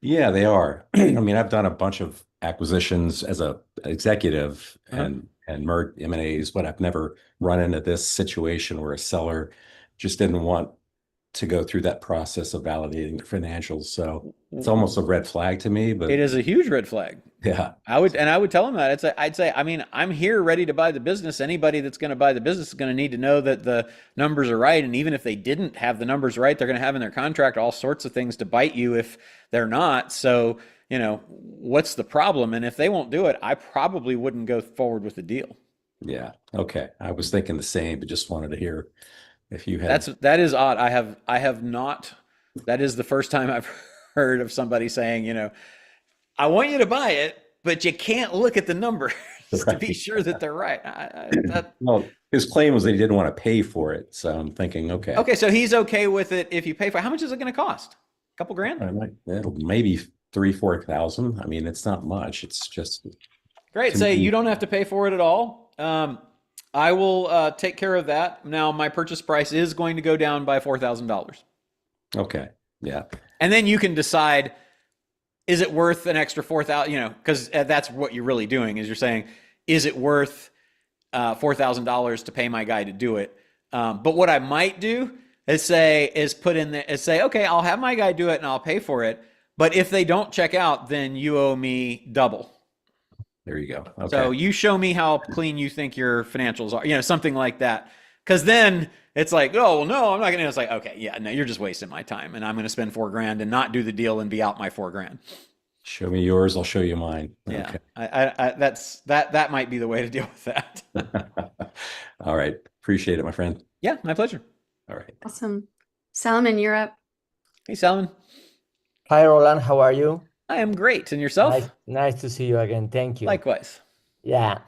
Yeah, they are. I mean, I've done a bunch of acquisitions as a executive and merged M&As, but I've never run into this situation where a seller just didn't want to go through that process of validating their financials. So it's almost a red flag to me, but it is a huge red flag. Yeah. I would tell them that. I'd say, I mean, I'm here ready to buy the business. Anybody that's going to buy the business is going to need to know that the numbers are right. And even if they didn't have the numbers right, they're going to have in their contract all sorts of things to bite you if they're not. So, what's the problem? And if they won't do it, I probably wouldn't go forward with the deal. Yeah. Okay. I was thinking the same, but just wanted to hear if you had. That is odd. I have not. That is the first time I've heard of somebody saying, I want you to buy it, but you can't look at the numbers to be sure that they're right. Well, his claim was that he didn't want to pay for it. So I'm thinking, okay, Okay, so he's okay with it if you pay for it. How much is it going to cost? A couple grand? it'll maybe 3,000-4,000. I mean, it's not much. It's just Great. to Say me- you don't have to pay for it at all. I will take care of that. Now, my purchase price is going to go down by $4,000. Okay. Yeah. And then you can decide, is it worth an extra 4,000, because that's what you're really doing is you're saying, is it worth $4,000 to pay my guy to do it? But what I might do is say, okay, I'll have my guy do it and I'll pay for it. But if they don't check out, then you owe me double. There you go. Okay. So you show me how clean you think your financials are, something like that. Because then it's like, oh, well, no, I'm not going to. It's like, okay, yeah, no, you're just wasting my time. And I'm going to spend $4,000 and not do the deal and be out my $4,000. Show me yours. I'll show you mine. Yeah. Okay. That might be the way to deal with that. All right. Appreciate it, my friend. Yeah, my pleasure. All right. Awesome. Salman, you're up. Hey, Salman. Hi, Roland. How are you? I am great. And yourself? Nice to see you again. Thank you. Likewise. Yeah.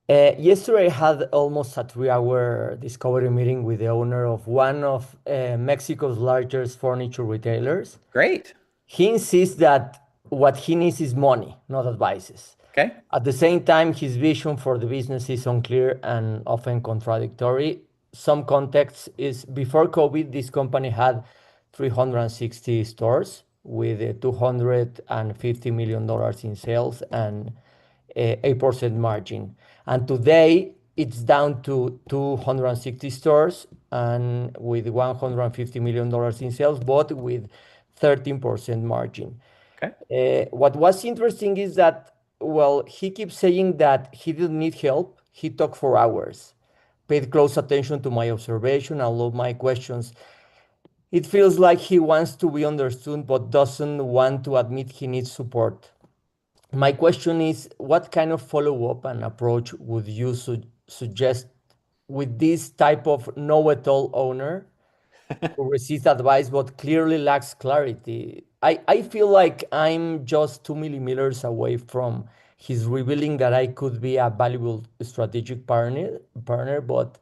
Yesterday I had almost a 3-hour discovery meeting with the owner of one of Mexico's largest furniture retailers. Great. He insists that what he needs is money, not advices. Okay. At the same time, his vision for the business is unclear and often contradictory. Some context is before COVID, this company had 360 stores with $250 million in sales and 8% margin. And today it's down to 260 stores and with $150 million in sales, but with 13% margin. Okay. What was interesting is that, well, he keeps saying that he didn't need help. He talked for hours, paid close attention to my observation and loved my questions. It feels like he wants to be understood, but doesn't want to admit he needs support. My question is, what kind of follow-up and approach would you suggest with this type of know-it-all owner who receives advice but clearly lacks clarity? I feel like I'm just 2 millimeters away from his revealing that I could be a valuable strategic partner, but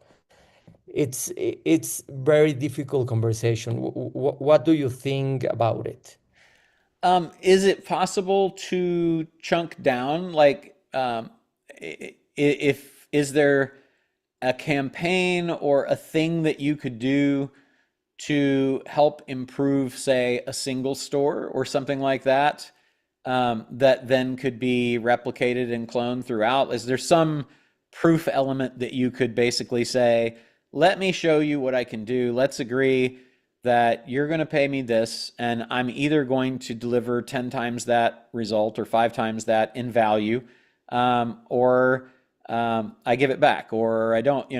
it's very difficult conversation. What do you think about it? Is it possible to chunk down? Like, is there a campaign or a thing that you could do to help improve, say, a single store or something like that, that then could be replicated and cloned throughout? Is there some proof element that you could basically say, let me show you what I can do. Let's agree that you're going to pay me this, and I'm either going to deliver 10 times that result or 5 times that in value, or I give it back, or I don't,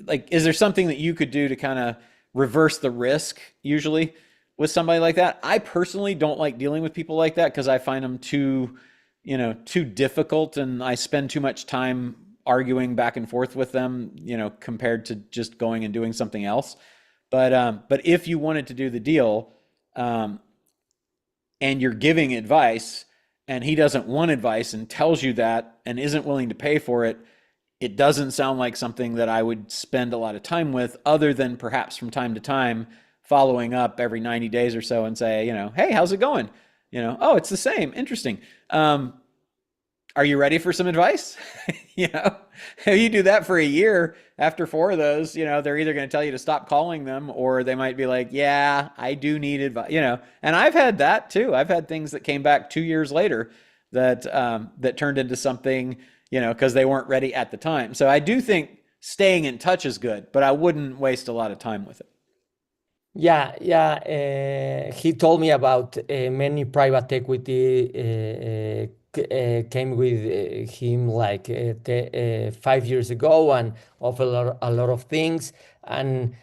like, is there something that you could do to kind of reverse the risk usually with somebody like that? I personally don't like dealing with people like that because I find them too difficult, and I spend too much time arguing back and forth with them, compared to just going and doing something else. But if you wanted to do the deal, and you're giving advice and he doesn't want advice and tells you that and isn't willing to pay for it, it doesn't sound like something that I would spend a lot of time with, other than perhaps from time to time following up every 90 days or so and say, hey, how's it going? Oh, it's the same. Interesting. Are you ready for some advice? If you do that for a year, after 4 of those, they're either going to tell you to stop calling them, or they might be like, yeah, I do need advice, and I've had that too. I've had things that came back 2 years later that turned into something, because they weren't ready at the time. So I do think staying in touch is good, but I wouldn't waste a lot of time with it. Yeah. He told me about many private equity came with him like 5 years ago and offered a lot of things. And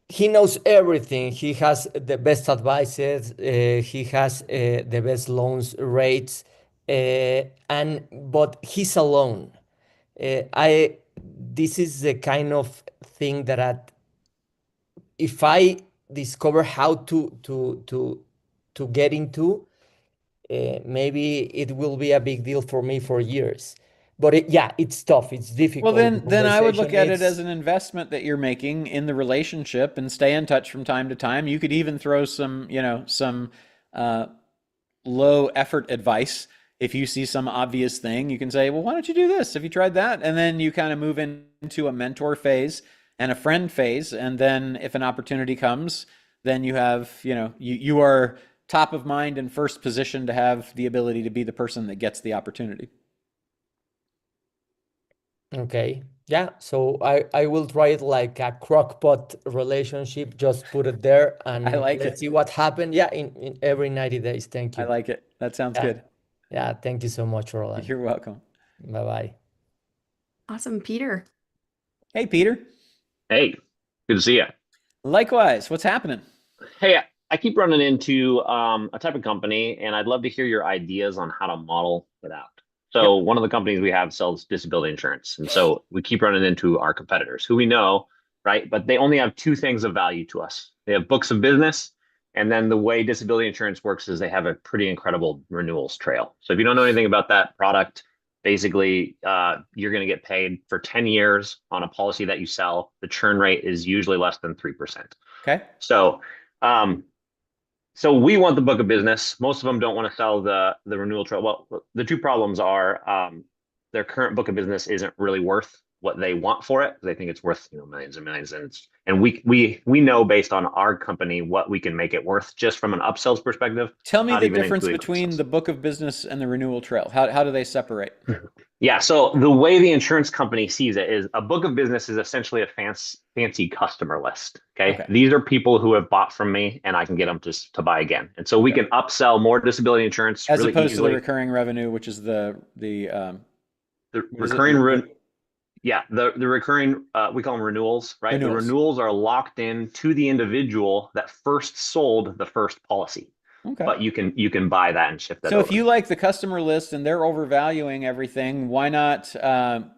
he knows everything. He has the best advices. He has the best loans rates. But he's alone. This is the kind of thing that if I discover how to get into, maybe it will be a big deal for me for years. But yeah, it's tough. It's difficult. Well, The then I would look conversation at it as is an investment that you're making in the relationship and stay in touch from time to time. You could even throw some, some uh, low effort advice. If you see some obvious thing, you can say, well, why don't you do this? Have you tried that? And then you kind of move into a mentor phase and a friend phase. And then if an opportunity comes, then you have, you are top of mind and first position to have the ability to be the person that gets the opportunity. okay. Yeah, so I will try it like a crock pot relationship. Just put it there I and like let's it. see what happened. Yeah, in every 90 days. Thank I you. like it. That sounds Yeah. good. Yeah, thank you so much, Roland. You're welcome. Bye-bye. Awesome, Peter. Hey, Peter. Hey, good to see you. Likewise. What's happening? Hey, I keep running into a type of company, and I'd love to hear your ideas on how to model it out. So one of the companies we have sells disability insurance, and so we keep running into our competitors who we know, right? But they only have two things of value to us. They have books of business, and then the way disability insurance works is they have a pretty incredible renewals trail. So if you don't know anything about that product, basically you're going to get paid for 10 years on a policy that you sell. The churn rate is usually less than 3%. Okay. So so we want the book of business. Most of them don't want to sell the renewal trail. Well, the two problems are their current book of business isn't really worth what they want for it. They think it's worth millions and millions, and we know based on our company what we can make it worth just from an upsells perspective. Tell me not the even difference including between upsells. the book of business and the renewal trail. How do they separate? Yeah, so the way the insurance company sees it is a book of business is essentially a fancy customer list. Okay? These are people who have bought from me and I can get them to buy again. And so we can upsell more disability insurance As really opposed to the easily. recurring revenue, which is the recurring the recurring we call them renewals, right? The Renewals. renewals are locked in to the individual that first sold the first policy. Okay. But you can buy that and shift that So over. if you like the customer list and they're overvaluing everything, why not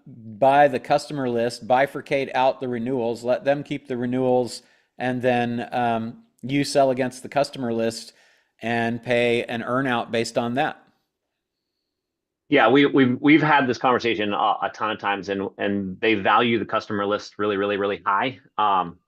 buy the customer list, bifurcate out the renewals, let them keep the renewals, and then you sell against the customer list and pay an earnout based on that? Yeah, we've had this conversation a ton of times, and they value the customer list really, really, really high.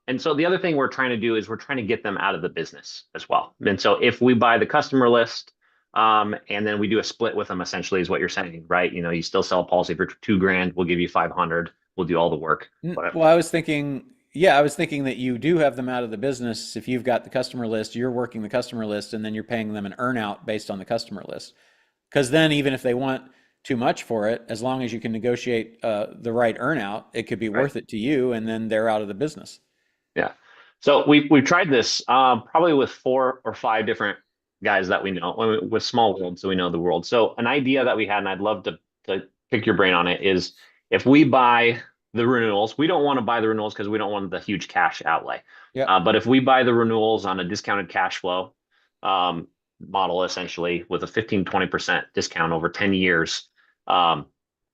And so the other thing we're trying to do is we're trying to get them out of the business as well. And so if we buy the customer list, and then we do a split with them, essentially is what you're saying, right? You still sell a policy for $2,000, we'll give you 500, we'll do all the work. Well, I was thinking that you do have them out of the business. If you've got the customer list, you're working the customer list, and then you're paying them an earnout based on the customer list. Because then even if they want too much for it, as long as you can negotiate the right earnout, it could be worth it to you, and then they're out of the business. Yeah. So we've tried this probably with 4 or 5 different guys that we know with small world, so we know the world. So an idea that we had, and I'd love to pick your brain on it, is if we buy the renewals, we don't want to buy the renewals because we don't want the huge cash outlay. Yeah. But if we buy the renewals on a discounted cash flow model, essentially with a 15-20% discount over 10 years,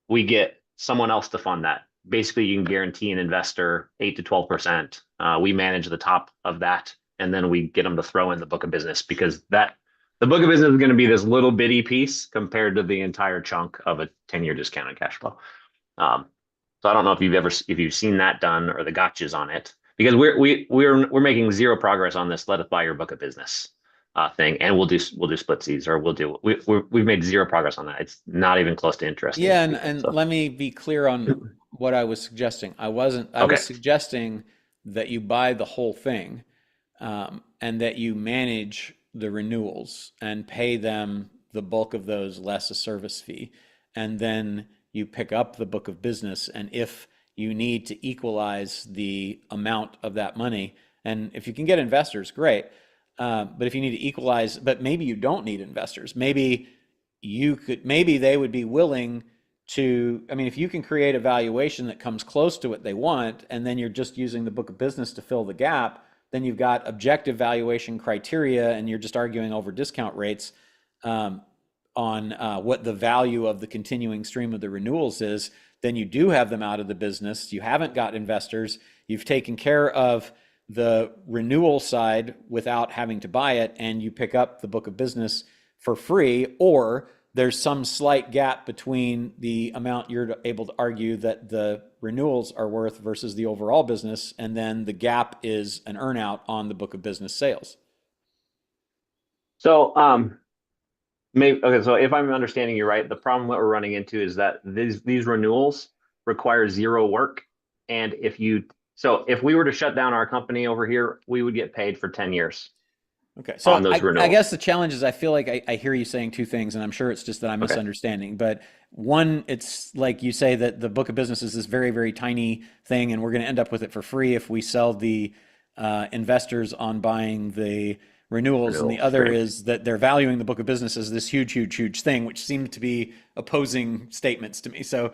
we get someone else to fund that. Basically, you can guarantee an investor 8 to 12%. We manage the top of that, and then we get them to throw in the book of business, because the book of business is going to be this little bitty piece compared to the entire chunk of a 10-year discounted cash flow. So I don't know if you've seen that done or the gotchas on it, because we're making zero progress on this. Let us buy your book of business thing, and we'll do splitsies, or we've made zero progress on that. It's not even close to interesting. Yeah, and let me be clear on what I was suggesting. I was suggesting that you buy the whole thing, and that you manage the renewals and pay them the bulk of those less a service fee, and then you pick up the book of business. And if you need to equalize the amount of that money, and if you can get investors, great. But if you need to equalize, but maybe you don't need investors. Maybe they would be willing to, if you can create a valuation that comes close to what they want, and then you're just using the book of business to fill the gap, then you've got objective valuation criteria, and you're just arguing over discount rates on what the value of the continuing stream of the renewals is. Then you do have them out of the business. You haven't got investors. You've taken care of the renewal side without having to buy it, and you pick up the book of business for free, or there's some slight gap between the amount you're able to argue that the renewals are worth versus the overall business, and then the gap is an earnout on the book of business sales. So, maybe okay. So if I'm understanding you right, the problem that we're running into is that these renewals require zero work, and if we were to shut down our company over here, we would get paid for 10 years. Okay, so on those I renewals. guess the challenge is I feel like I hear you saying two things, and I'm sure it's just that I'm Okay. misunderstanding. But one, it's like you say that the book of business is this very, very tiny thing, and we're going to end up with it for free if we sell the investors on buying the renewals. And the Renewals, other right. is that they're valuing the book of business as this huge, huge, huge thing, which seem to be opposing statements to me. So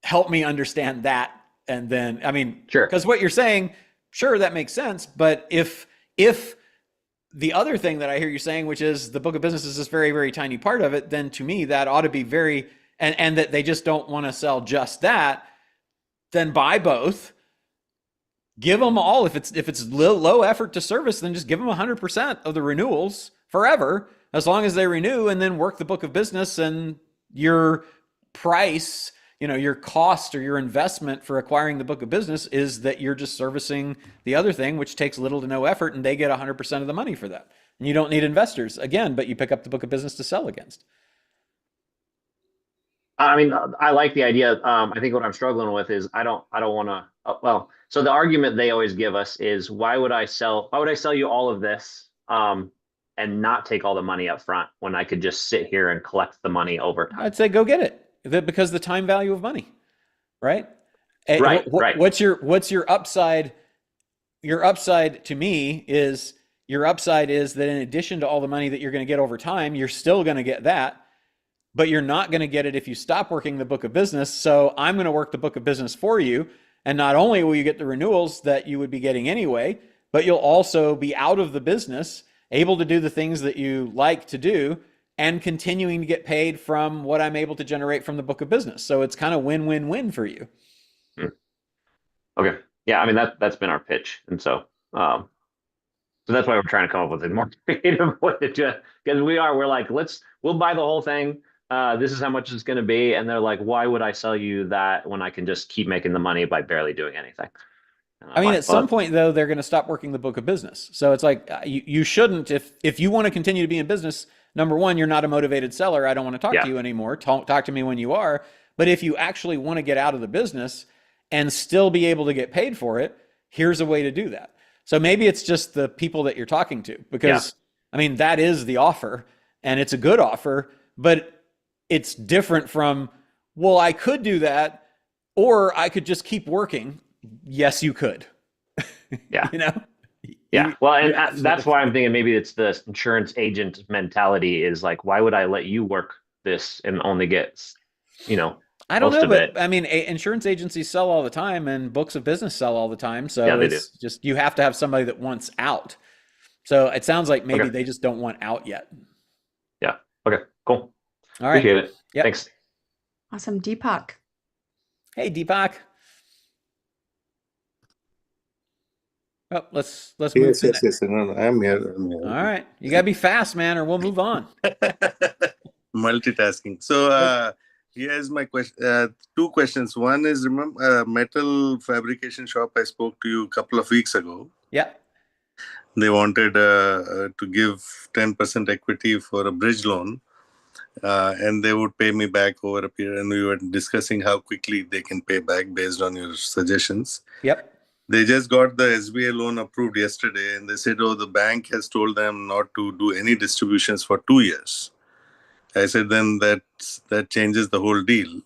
help me understand that. And then, I mean, Sure. because what you're saying, sure, that makes sense. But if the other thing that I hear you saying, which is the book of business is this very, very tiny part of it, then to me, that ought to be very, and that they just don't want to sell just that, then buy both. Give them all. If it's low effort to service, then just give them 100% of the renewals forever, as long as they renew, and then work the book of business, and your price, your cost or your investment for acquiring the book of business is that you're just servicing the other thing, which takes little to no effort, and they get 100% of the money for that. And you don't need investors again, but you pick up the book of business to sell against. I mean, I like the idea. I think what I'm struggling with is I don't want to. Well, so the argument they always give us is why would I sell you all of this and not take all the money up front when I could just sit here and collect the money over time? I'd say go get it, because the time value of money, right? Right, right. What's your upside? Your upside to me is that in addition to all the money that you're going to get over time, you're still going to get that, but you're not going to get it if you stop working the book of business. So I'm going to work the book of business for you. And not only will you get the renewals that you would be getting anyway, but you'll also be out of the business, able to do the things that you like to do, and continuing to get paid from what I'm able to generate from the book of business. So it's kind of win-win-win for you. Okay. Yeah, I mean that's been our pitch, and so that's why we're trying to come up with a more creative way to do it, because we're like, we'll buy the whole thing. This is how much it's going to be, and they're like, why would I sell you that when I can just keep making the money by barely doing anything? I mean, at some point though, they're going to stop working the book of business. So it's like you shouldn't, if you want to continue to be in business. Number one, you're not a motivated seller. I don't want to talk to you anymore. Talk to me when you are. But if you actually want to get out of the business and still be able to get paid for it, here's a way to do that. So maybe it's just the people that you're talking to, because I mean, that is the offer, and it's a good offer, but it's different from, well, I could do that, or I could just keep working. Yes, you could. Yeah. Yeah. Well, and that's why I'm thinking maybe it's the insurance agent mentality is like, why would I let you work this and only get, I don't most know, of but it? I mean, insurance agencies sell all the time, and books of business sell all the time. So Yeah, they it's just, you have to have somebody that wants out. So it sounds like maybe Okay. they just don't want out yet. Yeah. Okay, cool. All right. Appreciate it. Yep. Thanks. Awesome. Deepak. Hey, Deepak. Oh, let's move Yes, to yes, yes. No, I'm here. All right. You got to be fast, man, or we'll move on. Multitasking. So, here's my question. Two questions. One is, remember, metal fabrication shop I spoke to you a couple of weeks ago. Yeah. They wanted to give 10% equity for a bridge loan, and they would pay me back over a period. And we were discussing how quickly they can pay back based on your suggestions. Yep. They just got the SBA loan approved yesterday, and they said, the bank has told them not to do any distributions for 2 years. I said, then that changes the whole deal.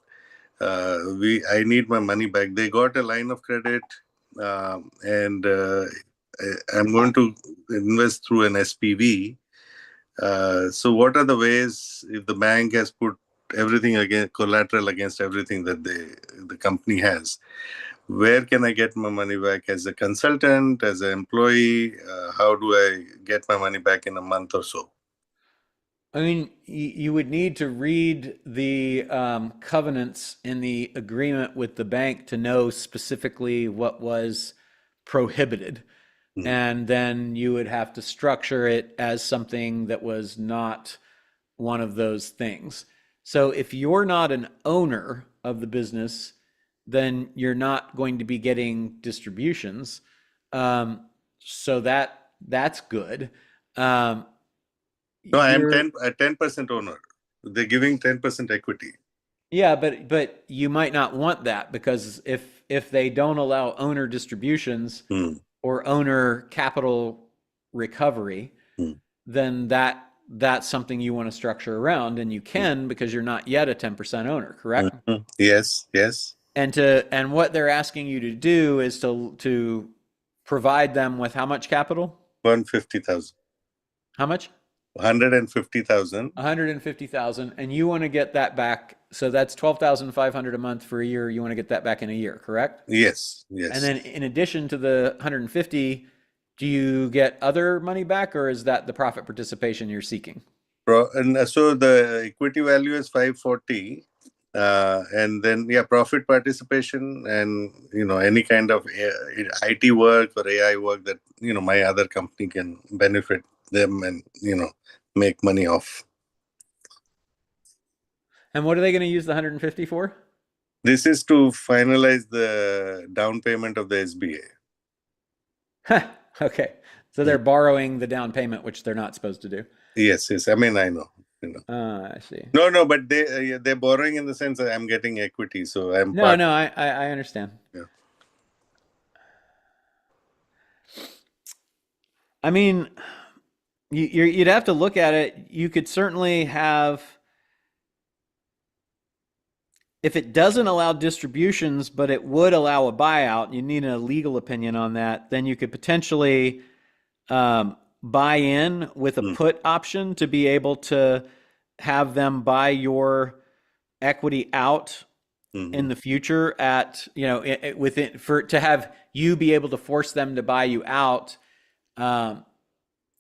I need my money back. They got a line of credit, and I'm going to invest through an SPV. So what are the ways, if the bank has put everything collateral against everything that the company has, where can I get my money back? As a consultant, as an employee? How do I get my money back in a month or so? I mean, you would need to read the covenants in the agreement with the bank to know specifically what was prohibited. And then you would have to structure it as something that was not one of those things. So if you're not an owner of the business, then you're not going to be getting distributions. So that's good. No, I am You're- a 10% owner. They're giving 10% equity. Yeah, but you might not want that, because if they don't allow owner distributions or owner capital recovery, then that's something you want to structure around, and you can, because you're not yet a 10% owner, correct? Yes, yes. And what they're asking you to do is to provide them with how much capital? 150,000. How much? 150,000. 150,000, and you want to get that back. So that's 12,500 a month for a year. You want to get that back in a year, correct? Yes, yes. And then in addition to the 150, do you get other money back, or is that the profit participation you're seeking? And so the equity value is 540, and then profit participation, and any kind of IT work or AI work that my other company can benefit them and make money off. And what are they going to use the 150 for? This is to finalize the down payment of the SBA. Okay, so they're borrowing the down payment, which they're not supposed to do. Yes. I mean, I know. I see. No, but they're borrowing in the sense that I'm getting equity, so I'm No, I understand. Yeah. I mean, you'd have to look at it. You could certainly have, if it doesn't allow distributions, but it would allow a buyout, you need a legal opinion on that, then you could potentially buy in with a put option to be able to have them buy your equity out in the future at, to have you be able to force them to buy you out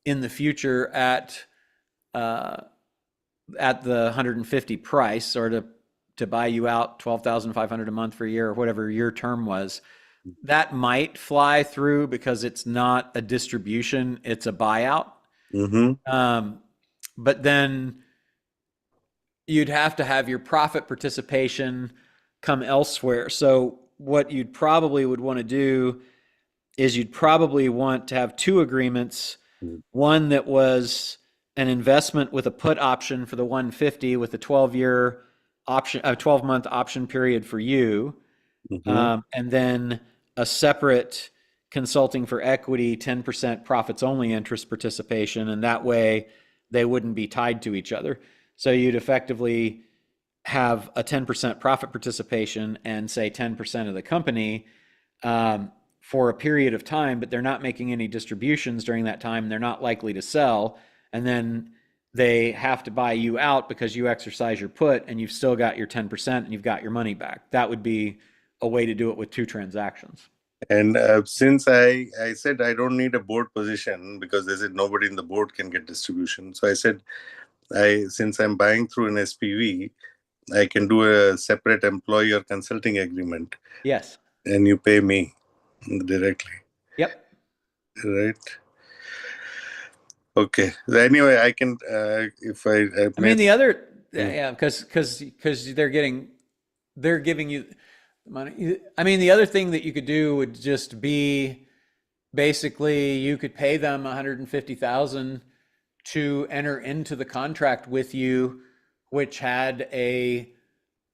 in the future at the 150 price, or to buy you out 12,500 a month for a year, or whatever your term was. That might fly through because it's not a distribution, it's a buyout. But then you'd have to have your profit participation come elsewhere. So what you'd probably would want to do is you'd probably want to have two agreements. One that was an investment with a put option for the 150 with a 12-year option, a 12-month option period for you. And then a separate consulting for equity, 10% profits only interest participation. And that way they wouldn't be tied to each other. So you'd effectively have a 10% profit participation and say 10% of the company for a period of time, but they're not making any distributions during that time. They're not likely to sell. And then they have to buy you out because you exercise your put and you've still got your 10% and you've got your money back. That would be a way to do it with two transactions. And since I said I don't need a board position, because they said nobody in the board can get distribution. So I said, since I'm buying through an SPV, I can do a separate employee or consulting agreement. Yes. And you pay me directly. Yep. Right. Okay. Anyway, I can, if I mean, the other, because they're giving you money. I mean, the other thing that you could do would just be basically you could pay them 150,000 to enter into the contract with you, which had a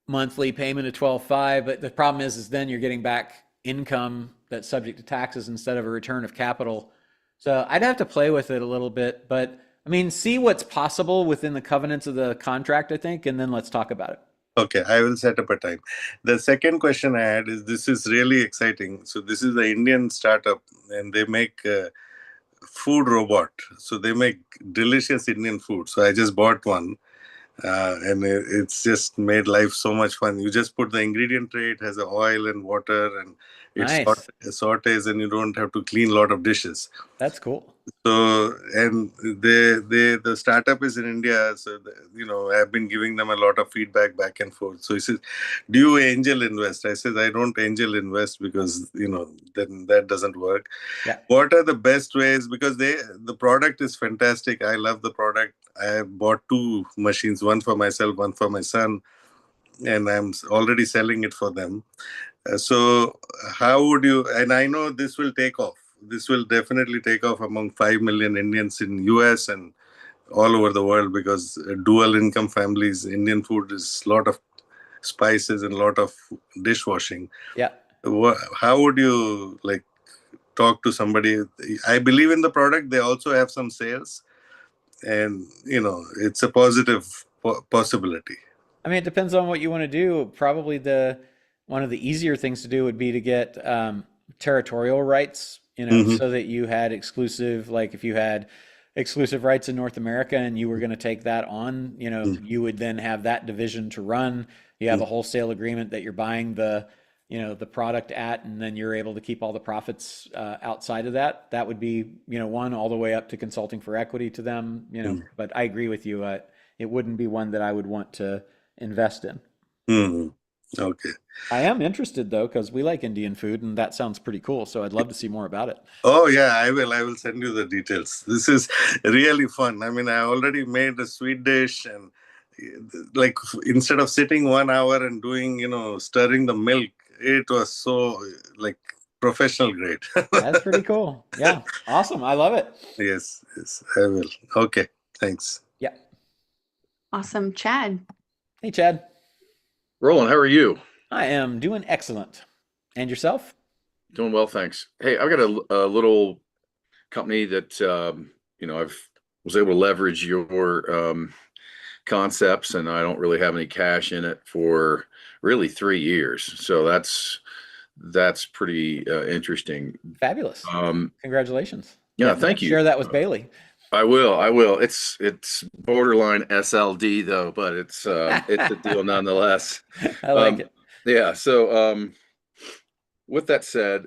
monthly payment of 12.5. But the problem is then you're getting back income that's subject to taxes instead of a return of capital. So I'd have to play with it a little bit, but I mean, see what's possible within the covenants of the contract, I think, and then let's talk about it. Okay, I will set up a time. The second question I had is, this is really exciting. So this is the Indian startup, and they make food robot. So they make delicious Indian food. So I just bought one, and it's just made life so much fun. You just put the ingredient tray. It has the oil and water, and Nice. sautes and you don't have to clean a lot of dishes. That's cool. So, and the startup is in India. So, I've been giving them a lot of feedback back and forth. So he says, do you angel invest? I said, I don't angel invest because, then that doesn't work. Yeah. What are the best ways? Because the product is fantastic. I love the product. I bought 2 machines, one for myself, one for my son, and I'm already selling it for them. So how would you, and I know this will take off. This will definitely take off among 5 million Indians in US and all over the world, because dual income families, Indian food is a lot of spices and a lot of dishwashing. Yeah. How would you talk to somebody? I believe in the product. They also have some sales, and it's a positive possibility. I mean, it depends on what you want to do. Probably one of the easier things to do would be to get territorial rights, so that you had exclusive, like if you had exclusive rights in North America and you were going to take that on, you would then have that division to run. You have a wholesale agreement that you're buying the product at, and then you're able to keep all the profits outside of that. That would be, one, all the way up to consulting for equity to them, but I agree with you. It wouldn't be one that I would want to invest in. Okay. I am interested though, because we like Indian food and that sounds pretty cool. So I'd love to see more about it. Oh yeah, I will send you the details. This is really fun. I mean, I already made a sweet dish, and instead of sitting 1 hour and doing, stirring the milk, it was so professional grade. That's pretty cool. Yeah. Awesome. I love it. Yes, I will. Okay. Thanks. Yeah. Awesome. Chad. Hey, Chad. Roland, how are you? I am doing excellent. And yourself? Doing well, thanks. Hey, I've got a little company that I was able to leverage your concepts, and I don't really have any cash in it for really 3 years. So that's pretty interesting. Fabulous. Congratulations. Yeah, thank you. Share that with Bailey. I will. It's borderline SLD though, but it's a deal nonetheless. I like it. Yeah. So with that said,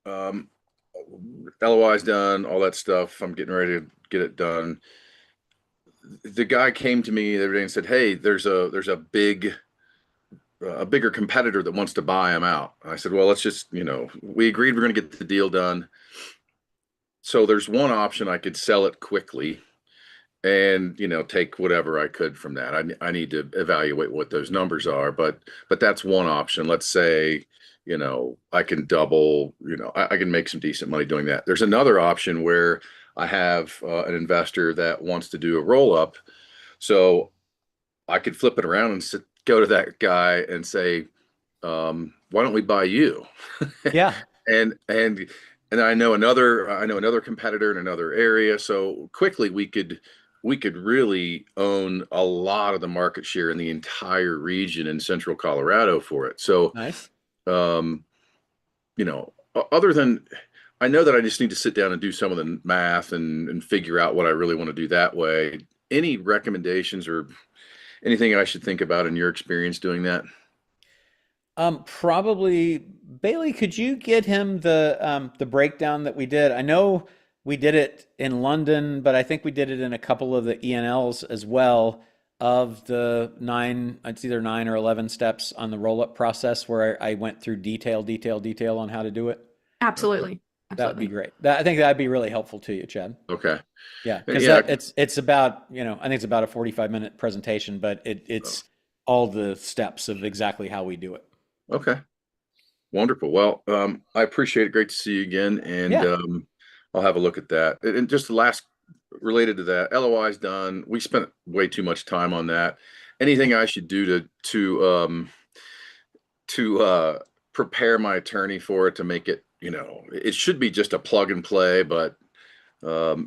LOI's done, all that stuff. I'm getting ready to get it done. The guy came to me the other day and said, "Hey, there's a bigger competitor that wants to buy him out." I said, "Well, let's just, we agreed we're going to get the deal done. So there's one option. I could sell it quickly and, take whatever I could from that. I need to evaluate what those numbers are, but that's one option. Let's say, I can double, I can make some decent money doing that. There's another option where I have an investor that wants to do a roll up. So I could flip it around and go to that guy and say, why don't we buy you?" Yeah. And I know another competitor in another area. So quickly we could really own a lot of the market share in the entire region in central Colorado for it. So nice. Other than, I know that I just need to sit down and do some of the math and figure out what I really want to do that way. Any recommendations or anything I should think about in your experience doing that? Probably Bailey, could you get him the breakdown that we did? I know we did it in London, but I think we did it in a couple of the ENLs as well, of the 9, it's either 9 or 11 steps on the roll-up process where I went through detail on how to do it. Absolutely. That would be great. I think that'd be really helpful to you, Chad. Okay. Yeah, because it's about, I think it's about a 45-minute presentation, but it's all the steps of exactly how we do it. Okay. Wonderful. Well, I appreciate it. Great to see you again. And I'll have a look at that. And just the last related to that, LOI's done. We spent way too much time on that. Anything I should do to prepare my attorney for it, to make it, it should be just a plug and play, but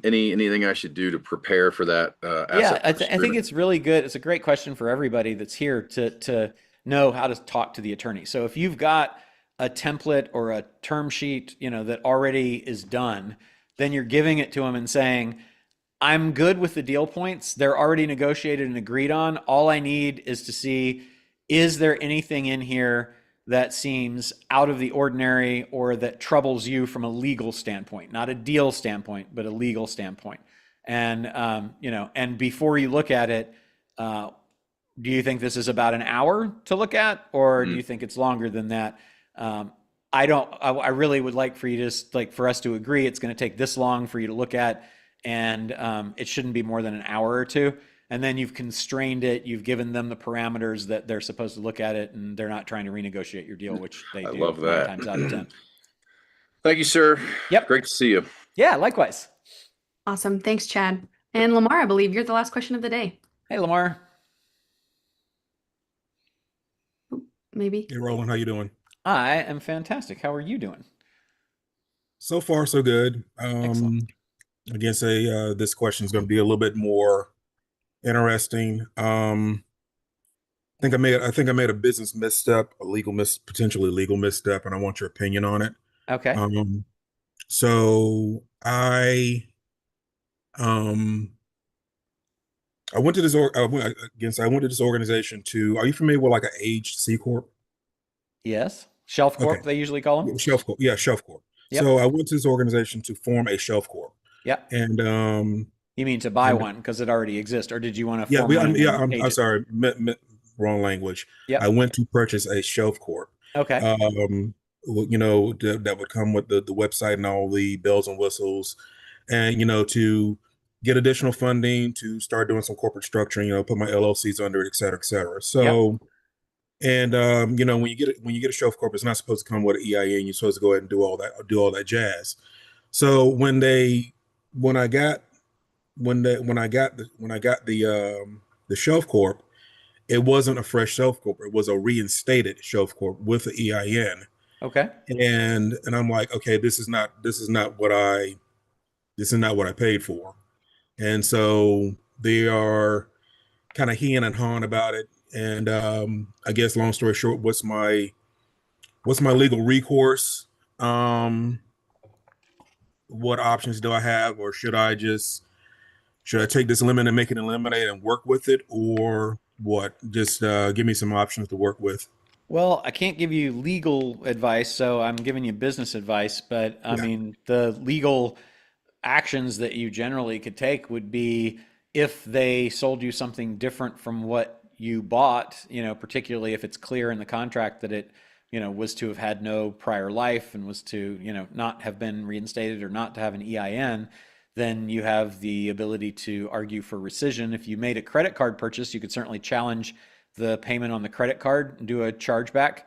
anything I should do to prepare for that? I think it's really good. It's a great question for everybody that's here to know how to talk to the attorney. So if you've got a template or a term sheet, that already is done, then you're giving it to them and saying, I'm good with the deal points. They're already negotiated and agreed on. All I need is to see, is there anything in here that seems out of the ordinary or that troubles you from a legal standpoint, not a deal standpoint, but a legal standpoint. And, and before you look at it, do you think this is about an hour to look at, or do you think it's longer than that? I really would like for you to for us to agree it's going to take this long for you to look at, and it shouldn't be more than an hour or two. And then you've constrained it. You've given them the parameters that they're supposed to look at it, and they're not trying to renegotiate your deal, which they do. I love 9 that. times out of 10. Thank you, sir. Yep. Great to see you. Yeah, likewise. Awesome. Thanks, Chad. And Lamar, I believe you're the last question of the day. Hey, Lamar. Maybe. Hey, Roland, how you doing? I am fantastic. How are you doing? So far, so good. Excellent. I guess this question is going to be a little bit more interesting. I think I made a business misstep, potentially legal misstep, and I want your opinion on it. Okay. So I went to this I went to this organization to. Are you familiar with like an aged C corp? Yes. Shelf Corp, Okay. they usually call them. Shelf corp. Yeah, shelf corp. Yep. So I went to this organization to form a shelf corp. Yeah. And you mean to buy one because it already exists, or did you want to yeah, form one? I'm sorry, wrong language. Yep. I went to purchase a shelf corp. Okay. That would come with the website and all the bells and whistles, and to get additional funding to start doing some corporate structuring. Put my LLCs under it, et cetera, et cetera. So. Yep. And when you get a shelf corp, it's not supposed to come with an EIN. You're supposed to go ahead and do all that jazz. So when I got the shelf corp, it wasn't a fresh shelf corp. It was a reinstated shelf corp with the EIN. Okay. And I'm like, okay, this is not what I paid for. And so they are kind of heeing and hawing about it. And I guess, long story short, what's my legal recourse? What options do I have, or should I take this limit and make it a lemonade and work with it, or what? Just give me some options to work with. Well, I can't give you legal advice, so I'm giving you business advice. But I mean, the legal actions that you generally could take would be if they sold you something different from what you bought, particularly if it's clear in the contract that it, was to have had no prior life and was to, not have been reinstated or not to have an EIN, then you have the ability to argue for rescission. If you made a credit card purchase, you could certainly challenge the payment on the credit card and do a chargeback.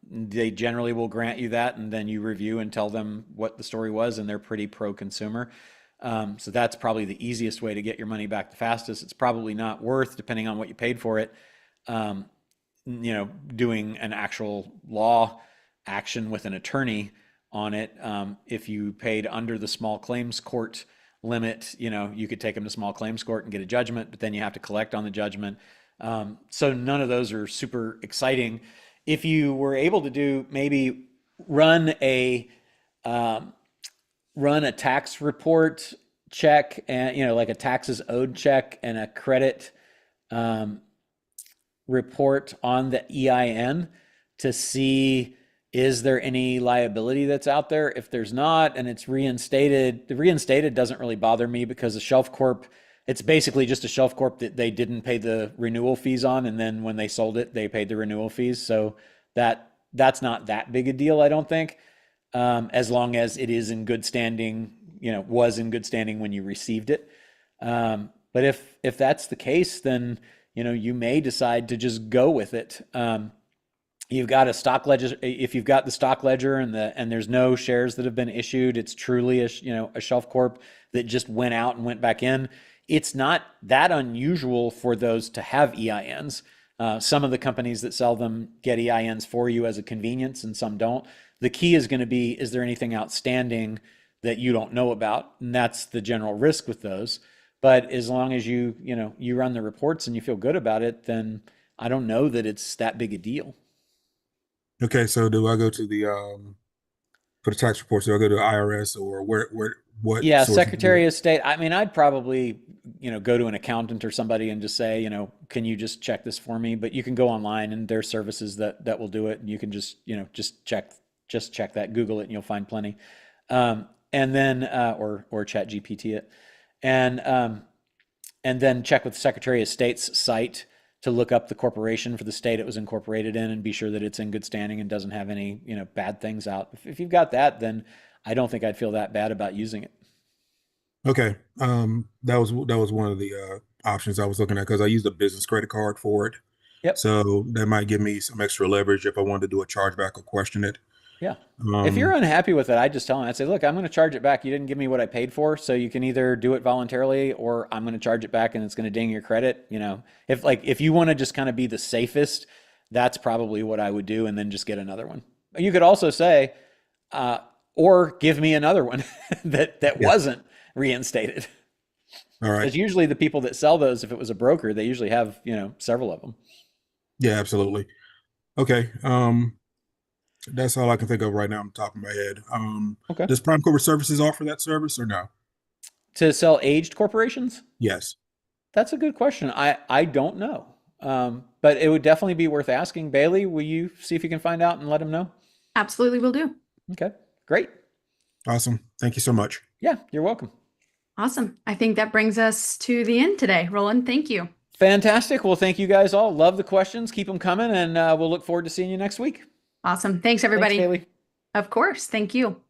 They generally will grant you that, and then you review and tell them what the story was, and they're pretty pro-consumer. So that's probably the easiest way to get your money back the fastest. It's probably not worth, depending on what you paid for it, doing an actual law action with an attorney on it. If you paid under the small claims court limit, you could take them to small claims court and get a judgment, but then you have to collect on the judgment. So none of those are super exciting. If you were able to do maybe run a tax report check, and like a taxes owed check and a credit report on the EIN to see, is there any liability that's out there? If there's not, and it's reinstated, the reinstated doesn't really bother me, because a shelf corp, it's basically just a shelf corp that they didn't pay the renewal fees on, and then when they sold it, they paid the renewal fees. So that's not that big a deal, I don't think. As long as it is in good standing, was in good standing when you received it. But if that's the case, then, you may decide to just go with it. You've got a stock ledger. If you've got the stock ledger and there's no shares that have been issued, it's truly a shelf corp that just went out and went back in. It's not that unusual for those to have EINs. Some of the companies that sell them get EINs for you as a convenience, and some don't. The key is going to be, is there anything outstanding that you don't know about? And that's the general risk with those. But as long as you run the reports and you feel good about it, then I don't know that it's that big a deal. Okay, so do I go to the for the tax reports? Do I go to IRS or what Yeah, source? Secretary of State. I mean, I'd probably, go to an accountant or somebody and just say, can you just check this for me? But you can go online and there's services that will do it, and you can just, just check that, Google it, and you'll find plenty. And then or Chat GPT it, and then check with the Secretary of State's site to look up the corporation for the state it was incorporated in and be sure that it's in good standing and doesn't have any, bad things out. If you've got that, then I don't think I'd feel that bad about using it. Okay. That was one of the options I was looking at, because I used a business credit card for it. Yep. So that might give me some extra leverage if I wanted to do a chargeback or question it. Yeah. If you're unhappy with it, I'd just tell them, I'd say, look, I'm going to charge it back. You didn't give me what I paid for. So you can either do it voluntarily, or I'm going to charge it back and it's going to ding your credit. If you want to just kind of be the safest, that's probably what I would do. And then just get another one. You could also say, or give me another one that wasn't reinstated. All right. Because usually the people that sell those, if it was a broker, they usually have, several of them. Yeah, absolutely. Okay. That's all I can think of right now on the top of my head. Okay. Does Prime Corporate Services offer that service or no? To sell aged corporations? Yes. That's a good question. I don't know. But it would definitely be worth asking. Bailey, will you see if you can find out and let him know? Absolutely will do. Okay, great. Awesome. Thank you so much. Yeah, you're welcome. Awesome. I think that brings us to the end today. Roland, thank you. Fantastic. Well, thank you guys all. Love the questions. Keep them coming, and we'll look forward to seeing you next week. Awesome. Thanks, everybody. Thanks, Bailey. Of course. Thank you.